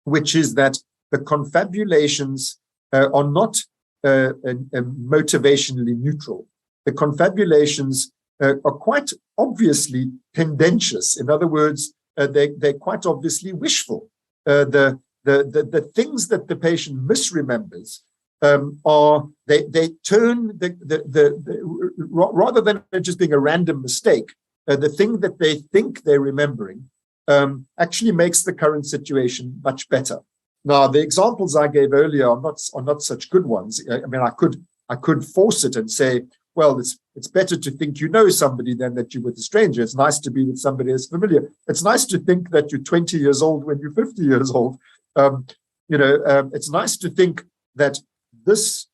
which is that the confabulations are not motivationally neutral. The confabulations are quite obviously tendentious. In other words, they're quite obviously wishful. The things that the patient misremembers are they turn rather than just being a random mistake, the thing that they think they're remembering actually makes the current situation much better. Now, the examples I gave earlier are not such good ones. I mean, I could force it and say, well, it's better to think you know somebody than that you're with a stranger. It's nice to be with somebody who's familiar. It's nice to think that you're 20 years old when you're 50 years old. It's nice to think that this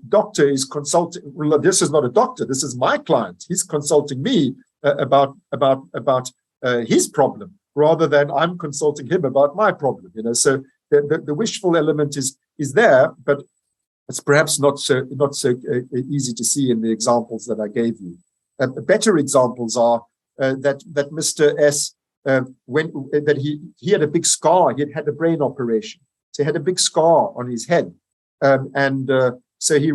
doctor is consulting. Well, this is not a doctor. This is my client. He's consulting me about his problem, rather than I'm consulting him about my problem. So the wishful element is there, but it's perhaps not so easy to see in the examples that I gave you. Better examples are that Mr. S, he had a big scar. He had a brain operation, so he had a big scar on his head, so he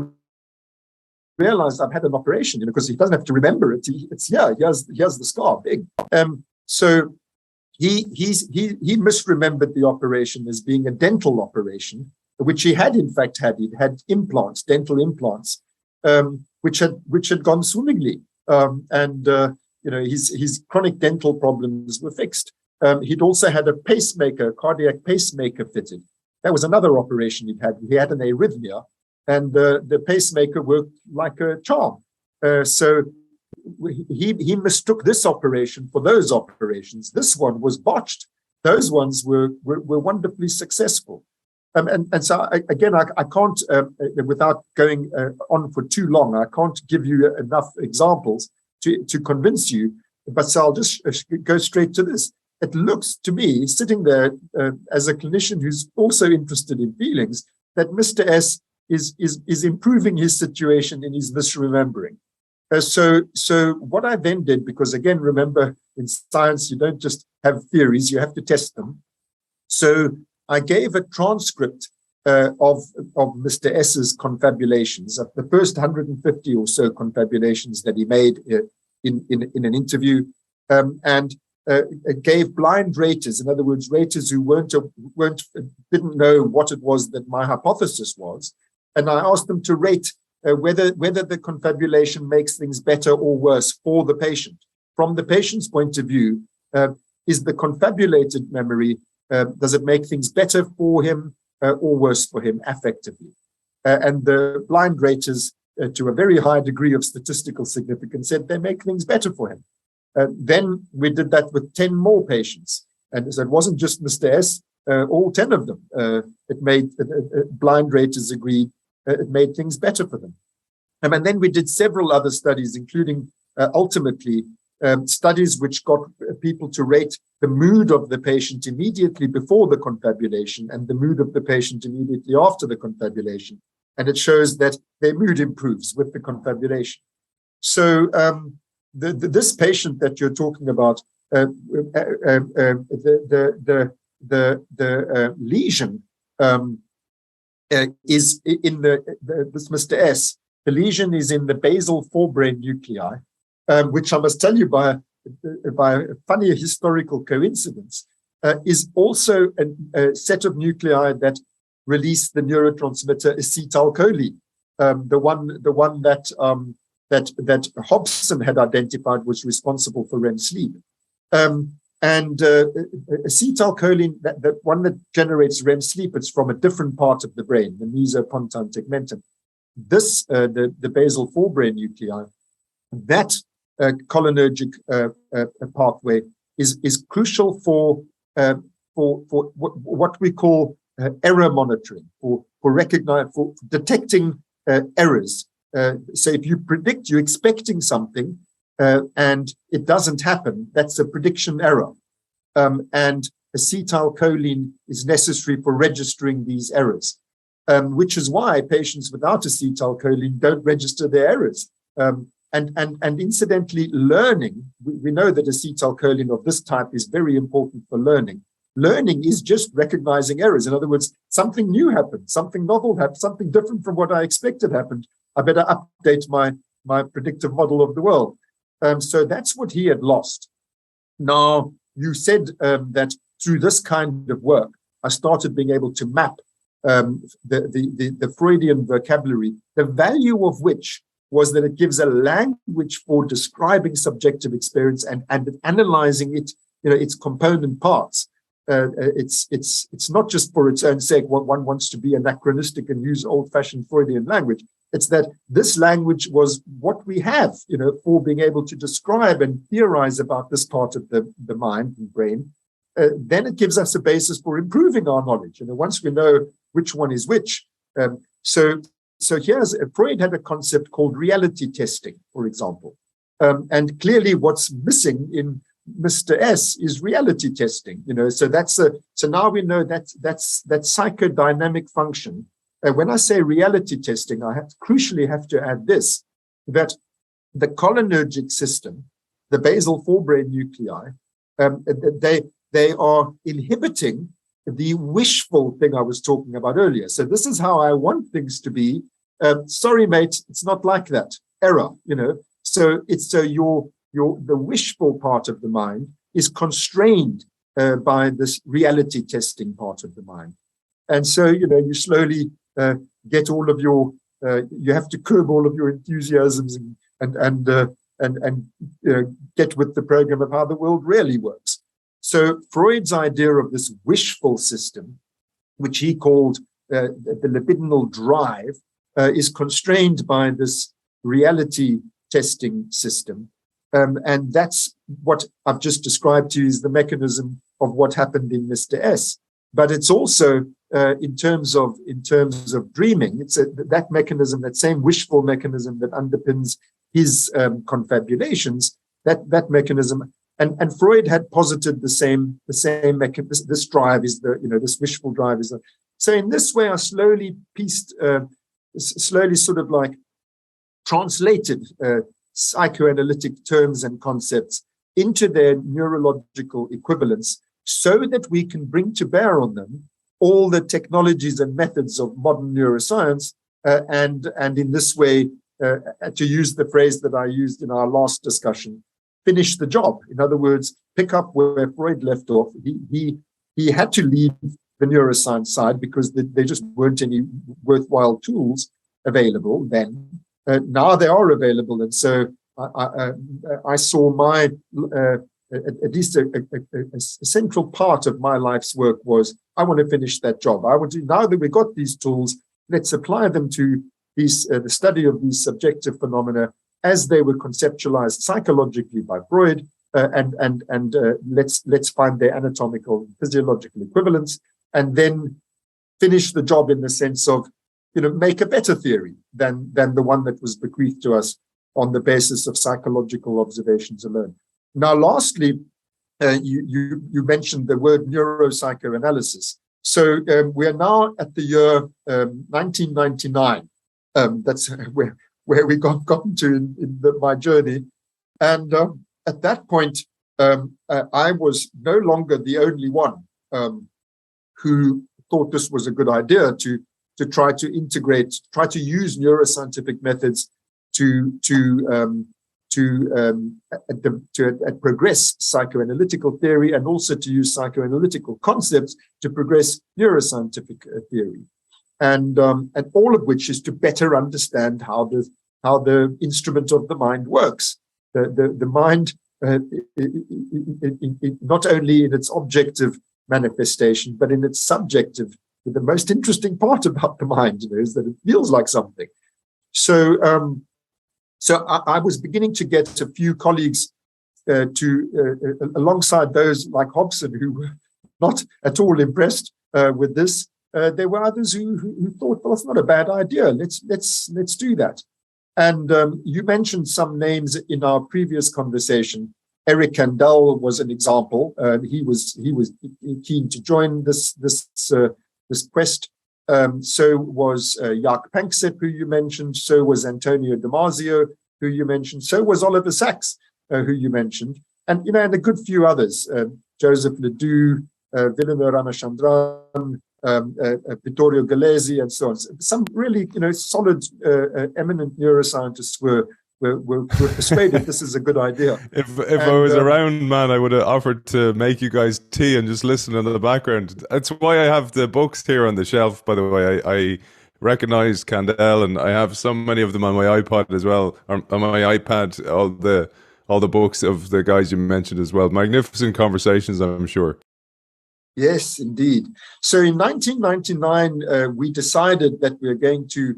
realized I've had an operation, because he doesn't have to remember it. He has the scar big. So he misremembered the operation as being a dental operation, which he had in fact had. He'd had dental implants, which had gone swimmingly. his chronic dental problems were fixed. He'd also had a pacemaker, cardiac pacemaker fitted. That was another operation he'd had. He had an arrhythmia, and the pacemaker worked like a charm. So he mistook this operation for those operations. This one was botched. Those ones were wonderfully successful. And so, again, I can't, without going on for too long, I can't give you enough examples to convince you. But so I'll just go straight to this. It looks to me, sitting there as a clinician who's also interested in feelings, that Mr. S is improving his situation in his misremembering. So what I then did, because again, remember, in science, you don't just have theories, you have to test them. So I gave a transcript of Mr. S's confabulations, of the first 150 or so confabulations that he made in an interview, and gave blind raters, in other words, raters who didn't know what it was that my hypothesis was, and I asked them to rate whether the confabulation makes things better or worse for the patient. From the patient's point of view, is the confabulated memory, does it make things better for him or worse for him affectively? And the blind raters, to a very high degree of statistical significance, said they make things better for him. Then we did that with 10 more patients. And so it wasn't just Mr. S, all 10 of them. It made blind raters agreed it made things better for them. And then we did several other studies, including ultimately studies which got people to rate the mood of the patient immediately before the confabulation and the mood of the patient immediately after the confabulation. And it shows that their mood improves with the confabulation. So this patient that you're talking about, the lesion is in this Mr. S. The lesion is in the basal forebrain nuclei, which I must tell you by a funny historical coincidence, is also a set of nuclei that release the neurotransmitter acetylcholine, the one that Hobson had identified was responsible for REM sleep. And acetylcholine, that one that generates REM sleep, it's from a different part of the brain, the mesopontine tegmentum. This, the basal forebrain nuclei, that cholinergic pathway is crucial for what we call error monitoring, for detecting errors. So if you predict, you're expecting something, and it doesn't happen, that's a prediction error. And acetylcholine is necessary for registering these errors, which is why patients without acetylcholine don't register their errors. And incidentally, learning, we know that acetylcholine of this type is very important for learning. Learning is just recognizing errors. In other words, something new happened, something novel happened, something different from what I expected happened. I better update my predictive model of the world. So that's what he had lost. Now, you said that through this kind of work, I started being able to map the Freudian vocabulary, the value of which was that it gives a language for describing subjective experience and analyzing it, its component parts. It's not just for its own sake. One wants to be anachronistic and use old-fashioned Freudian language. It's that this language was what we have, for being able to describe and theorize about this part of the mind and brain. Then it gives us a basis for improving our knowledge. Once we know which one is which. So here's Freud had a concept called reality testing, for example. And clearly, what's missing in Mr. S is reality testing. So now we know that psychodynamic function. When I say reality testing, I crucially have to add this, that the cholinergic system, the basal forebrain nuclei, they are inhibiting the wishful thing I was talking about earlier. So this is how I want things to be. Sorry, mate, it's not like that. Error, So the wishful part of the mind is constrained by this reality testing part of the mind. And so, you slowly get all of your, you have to curb all of your enthusiasms and get with the program of how the world really works. So Freud's idea of this wishful system, which he called the libidinal drive, is constrained by this reality testing system. And that's what I've just described to you is the mechanism of what happened in Mr. S. But it's also in terms of dreaming, it's that mechanism, that same wishful mechanism that underpins his confabulations, that mechanism. And Freud had posited the same mechanism. This drive is this wishful drive is. So in this way, I slowly sort of like translated psychoanalytic terms and concepts into their neurological equivalents so that we can bring to bear on them all the technologies and methods of modern neuroscience, and in this way, to use the phrase that I used in our last discussion, finish the job. In other words, pick up where Freud left off. He had to leave the neuroscience side because there just weren't any worthwhile tools available then. Now they are available, and so I saw my at least a central part of my life's work was I want to finish that job. I want to, now that we've got these tools, let's apply them to these the study of these subjective phenomena as they were conceptualized psychologically by Freud, and let's find their anatomical and physiological equivalents, and then finish the job in the sense of make a better theory than the one that was bequeathed to us on the basis of psychological observations alone. Now, lastly, you mentioned the word neuropsychoanalysis. So we are now at the year 1999. That's where we gotten to in my journey. And at that point, I was no longer the only one who thought this was a good idea to try to integrate, try to use neuroscientific methods to progress psychoanalytical theory, and also to use psychoanalytical concepts to progress neuroscientific theory, and all of which is to better understand how the instrument of the mind works. The mind, not only in its objective manifestation, but in its subjective. The most interesting part about the mind, is that it feels like something. So I was beginning to get a few colleagues alongside those like Hobson, who were not at all impressed with this. There were others who thought, well, it's not a bad idea. Let's do that. And you mentioned some names in our previous conversation. Eric Kandel was an example. He was keen to join this quest. So was Jaak Panksepp, who you mentioned. So was Antonio Damasio, who you mentioned. So was Oliver Sachs, who you mentioned, and and a good few others. Joseph Ledoux, Willem Ramachandran, Vittorio Galeazzi, and so on. Some really solid, eminent neuroscientists were persuaded this is a good idea. If I was around, man, I would have offered to make you guys tea and just listen in the background. That's why I have the books here on the shelf, by the way. I recognize Kandel, and I have so many of them on my iPod as well, or on my iPad, all the books of the guys you mentioned as well. Magnificent conversations, I'm sure. Yes, indeed. So in 1999, we decided that we were going to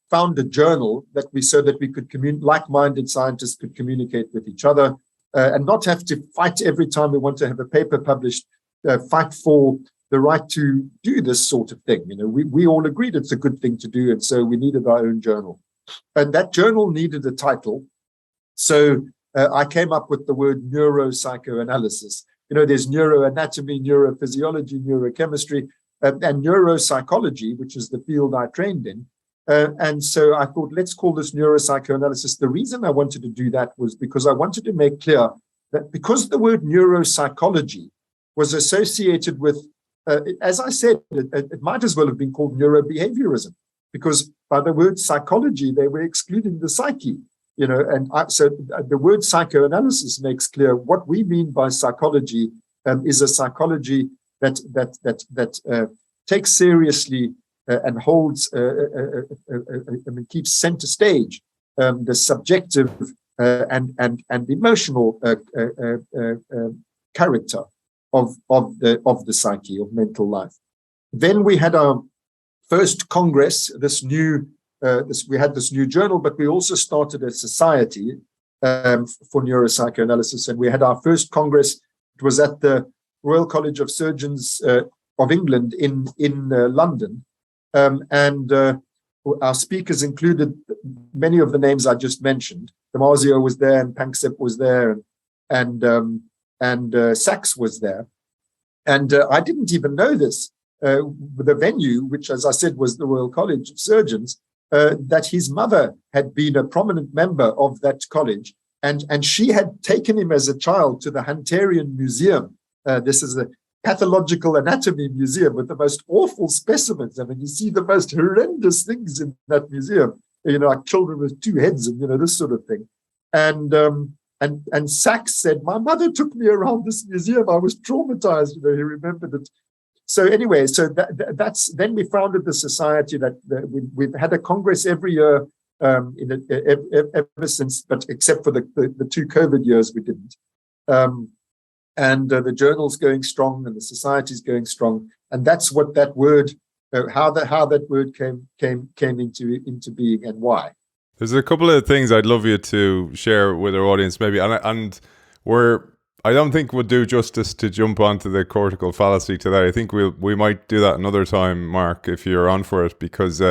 found a journal so that we could like-minded scientists could communicate with each other and not have to fight every time we want to have a paper published, fight for the right to do this sort of thing. We all agreed it's a good thing to do, and so we needed our own journal. And that journal needed a title. So I came up with the word Neuro-Psychoanalysis. There's neuroanatomy, neurophysiology, neurochemistry, and neuropsychology, which is the field I trained in. And so I thought, let's call this neuropsychoanalysis. The reason I wanted to do that was because I wanted to make clear that because the word neuropsychology was associated with, as I said, it might as well have been called neurobehaviorism, because by the word psychology, they were excluding the psyche, so the word psychoanalysis makes clear what we mean by psychology is a psychology that takes seriously and holds, keeps center stage the subjective and emotional character of the psyche, of mental life. Then we had our first congress. We had this new journal, but we also started a society for neuropsychoanalysis, and we had our first congress. It was at the Royal College of Surgeons of England in London, and our speakers included many of the names I just mentioned. Damasio was there, and Panksepp was there, and Sachs was there. And I didn't even know this. The venue, which, as I said, was the Royal College of Surgeons, that his mother had been a prominent member of that college, and she had taken him as a child to the Hunterian Museum. This is a pathological anatomy museum with the most awful specimens. I mean, you see the most horrendous things in that museum, like children with two heads and, this sort of thing. And Sachs said, my mother took me around this museum. I was traumatized. He remembered it. So anyway, that's then we founded the society that we've had a congress every year ever since, but except for the 2 COVID years we didn't. And the journal's going strong, and the society's going strong, and that's what that word, how that word came into being, and why. There's a couple of things I'd love you to share with our audience, maybe, and I don't think we'll do justice to jump onto the cortical fallacy today. I think we might do that another time, Mark, if you're on for it, because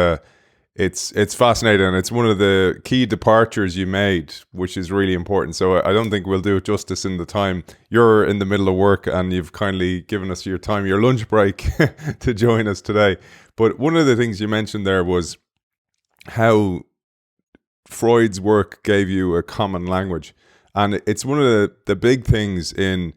it's fascinating, and it's one of the key departures you made, which is really important. So I don't think we'll do it justice in the time. You're in the middle of work, and you've kindly given us your time, your lunch break, to join us today. But one of the things you mentioned there was how Freud's work gave you a common language. And it's one of the big things a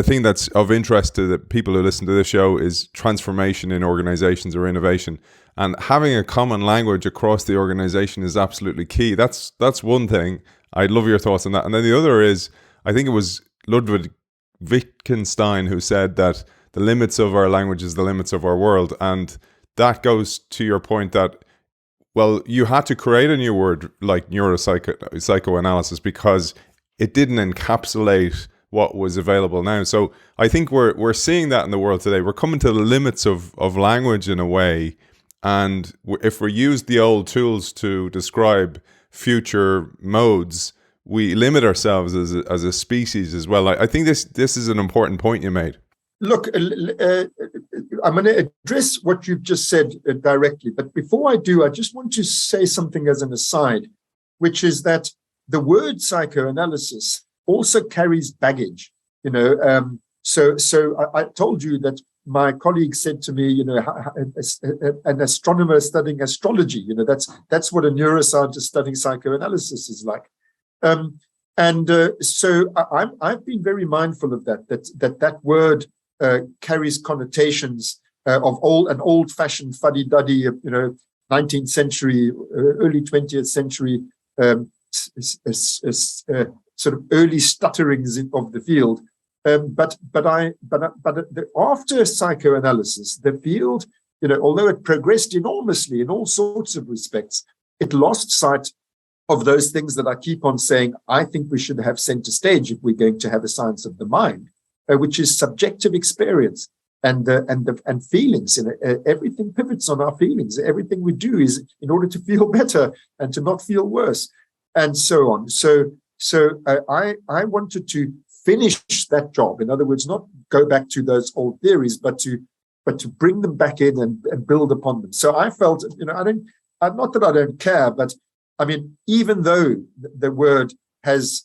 thing that's of interest to the people who listen to this show is transformation in organizations or innovation. And having a common language across the organization is absolutely key. That's one thing. I'd love your thoughts on that. And then the other is, I think it was Ludwig Wittgenstein who said that the limits of our language is the limits of our world. And that goes to your point that, well, you had to create a new word like neuropsychoanalysis because it didn't encapsulate what was available now. So I think we're seeing that in the world today. We're coming to the limits of language in a way. And if we use the old tools to describe future modes, we limit ourselves as a species as well. I think this is an important point you made. Look, I'm going to address what you've just said directly. But before I do, I just want to say something as an aside, which is that the word psychoanalysis also carries baggage. So I told you that my colleague said to me, an astronomer studying astrology, that's what a neuroscientist studying psychoanalysis is like. So I've been very mindful of that word carries connotations of an old-fashioned fuddy-duddy, 19th century, early 20th century, sort of early stutterings of the field. But after psychoanalysis, the field, although it progressed enormously in all sorts of respects, it lost sight of those things that I keep on saying I think we should have center stage if we're going to have a science of the mind, which is subjective experience and feelings. Everything pivots on our feelings. Everything we do is in order to feel better and to not feel worse, and so on. So I wanted to finish that job. In other words, not go back to those old theories, but to bring them back in and build upon them. So I felt, not that I don't care, but I mean, even though the word has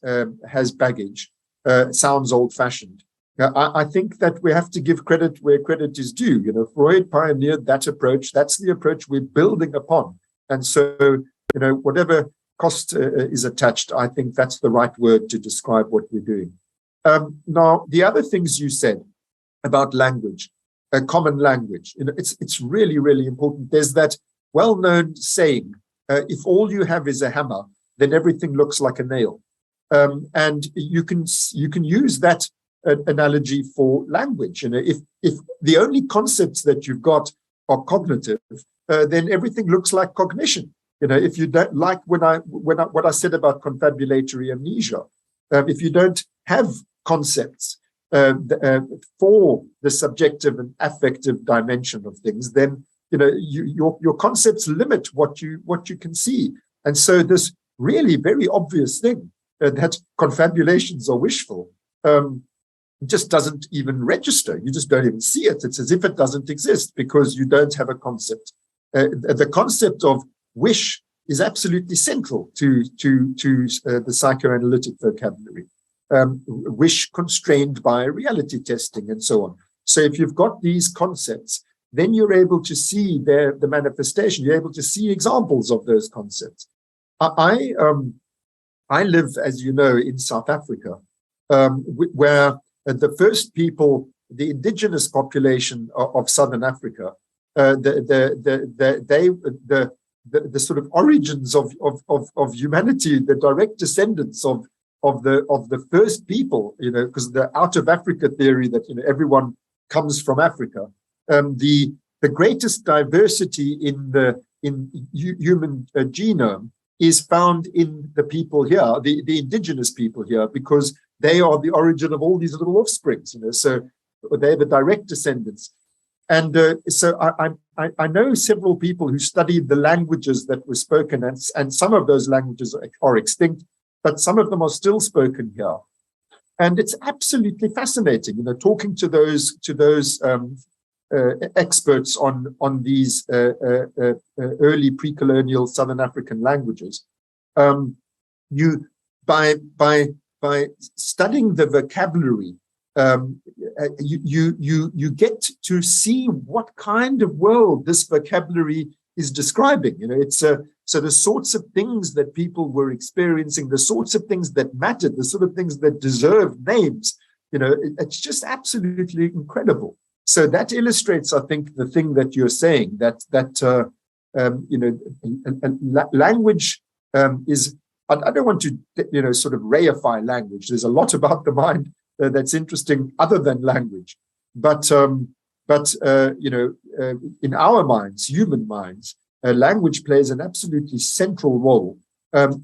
baggage, sounds old-fashioned, I think that we have to give credit where credit is due. Freud pioneered that approach. That's the approach we're building upon. And so, whatever cost is attached, I think that's the right word to describe what we're doing. Now, the other things you said about language, a common language, it's really, really important. There's that well-known saying, if all you have is a hammer, then everything looks like a nail. And you can use that analogy for language. If the only concepts that you've got are cognitive, then everything looks like cognition. If you don't like what I said about confabulatory amnesia, if you don't have concepts for the subjective and affective dimension of things, then your concepts limit what you can see. And so this really very obvious thing that confabulations are wishful just doesn't even register. You just don't even see it. It's as if it doesn't exist because you don't have a concept. The concept of wish is absolutely central to the psychoanalytic vocabulary. Wish constrained by reality testing and so on. So if you've got these concepts, then you're able to see the manifestation. You're able to see examples of those concepts. I live, as you know, in South Africa, where the first people, the indigenous population of Southern Africa, the sort of origins of humanity, the direct descendants of the first people, because the out of Africa theory that everyone comes from Africa, the greatest diversity in human genome is found in the people here, the indigenous people here, because they are the origin of all these little offsprings, so they're the direct descendants. And so I know several people who studied the languages that were spoken, and some of those languages are extinct, but some of them are still spoken here. And it's absolutely fascinating, talking to those experts on these early pre-colonial Southern African languages. You by studying the vocabulary, you get to see what kind of world this vocabulary is describing. It's so the sorts of things that people were experiencing, the sorts of things that mattered, the sort of things that deserve names. It's just absolutely incredible. So that illustrates, I think, the thing that you're saying, that language is. I don't want to sort of reify language. There's a lot about the mind that's interesting other than language, but in our minds, human minds, language plays an absolutely central role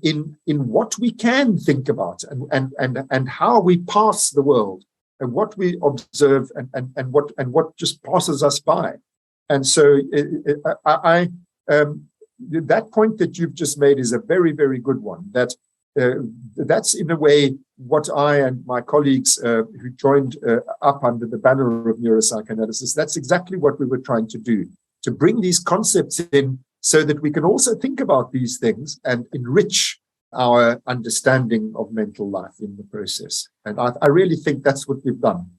in what we can think about and how we pass the world and what we observe and what just passes us by. And so that point that you've just made is a very, very good one. That's in a way what I and my colleagues who joined up under the banner of neuropsychoanalysis, that's exactly what we were trying to do, to bring these concepts in so that we can also think about these things and enrich our understanding of mental life in the process. And I really think that's what we've done.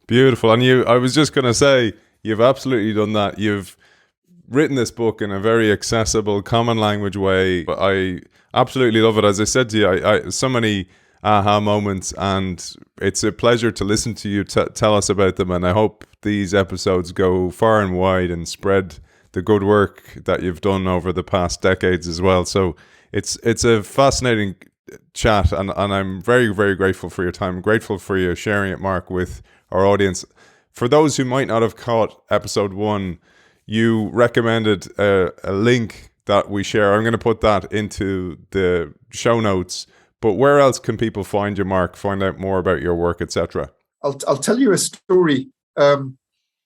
Beautiful. And I was just going to say, you've absolutely done that. You've written this book in a very accessible, common language way. I absolutely love it. As I said to you, I so many aha moments, and it's a pleasure to listen to you tell us about them. And I hope these episodes go far and wide and spread the good work that you've done over the past decades as well. So it's a fascinating chat, and I'm very, very grateful for your time. I'm grateful for you sharing it, Mark, with our audience. For those who might not have caught episode 1, you recommended a link that we share. I'm going to put that into the show notes. But where else can people find you, Mark, find out more about your work, etc.? I'll tell you a story. I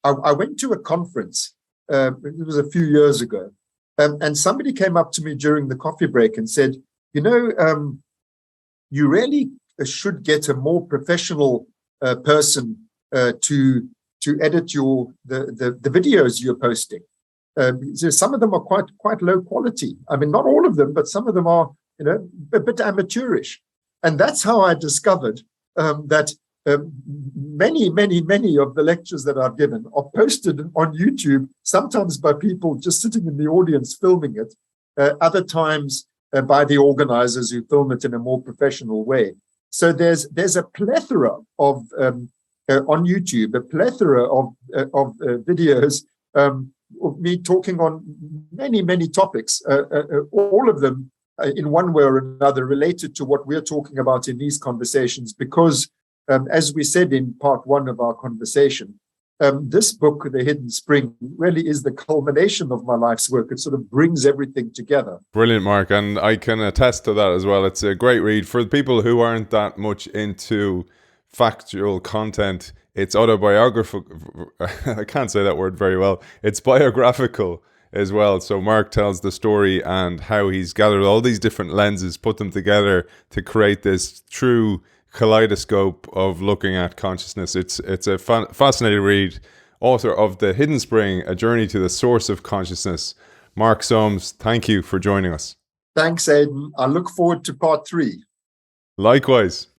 went to a conference. It was a few years ago. And somebody came up to me during the coffee break and said, you really should get a more professional person to edit the videos you're posting. So some of them are quite low quality. I mean, not all of them, but some of them are, a bit amateurish. And that's how I discovered that many of the lectures that I've given are posted on YouTube, sometimes by people just sitting in the audience filming it, other times by the organizers who film it in a more professional way. So there's a plethora of on YouTube, a plethora of videos of me talking on many topics, all of them in one way or another related to what we're talking about in these conversations, because as we said in part 1 of our conversation, this book, The Hidden Spring, really is the culmination of my life's work. It sort of brings everything together. Brilliant, Mark. And I can attest to that as well. It's a great read. For the people who aren't that much into factual content, it's autobiographical. I can't say that word very well. It's biographical as well. So Mark tells the story and how he's gathered all these different lenses, put them together to create this true kaleidoscope of looking at consciousness. It's a fascinating read. Author of The Hidden Spring, A Journey to the Source of Consciousness. MarkSolms, thank you for joining us. Thanks, Aidan. I look forward to part 3. Likewise.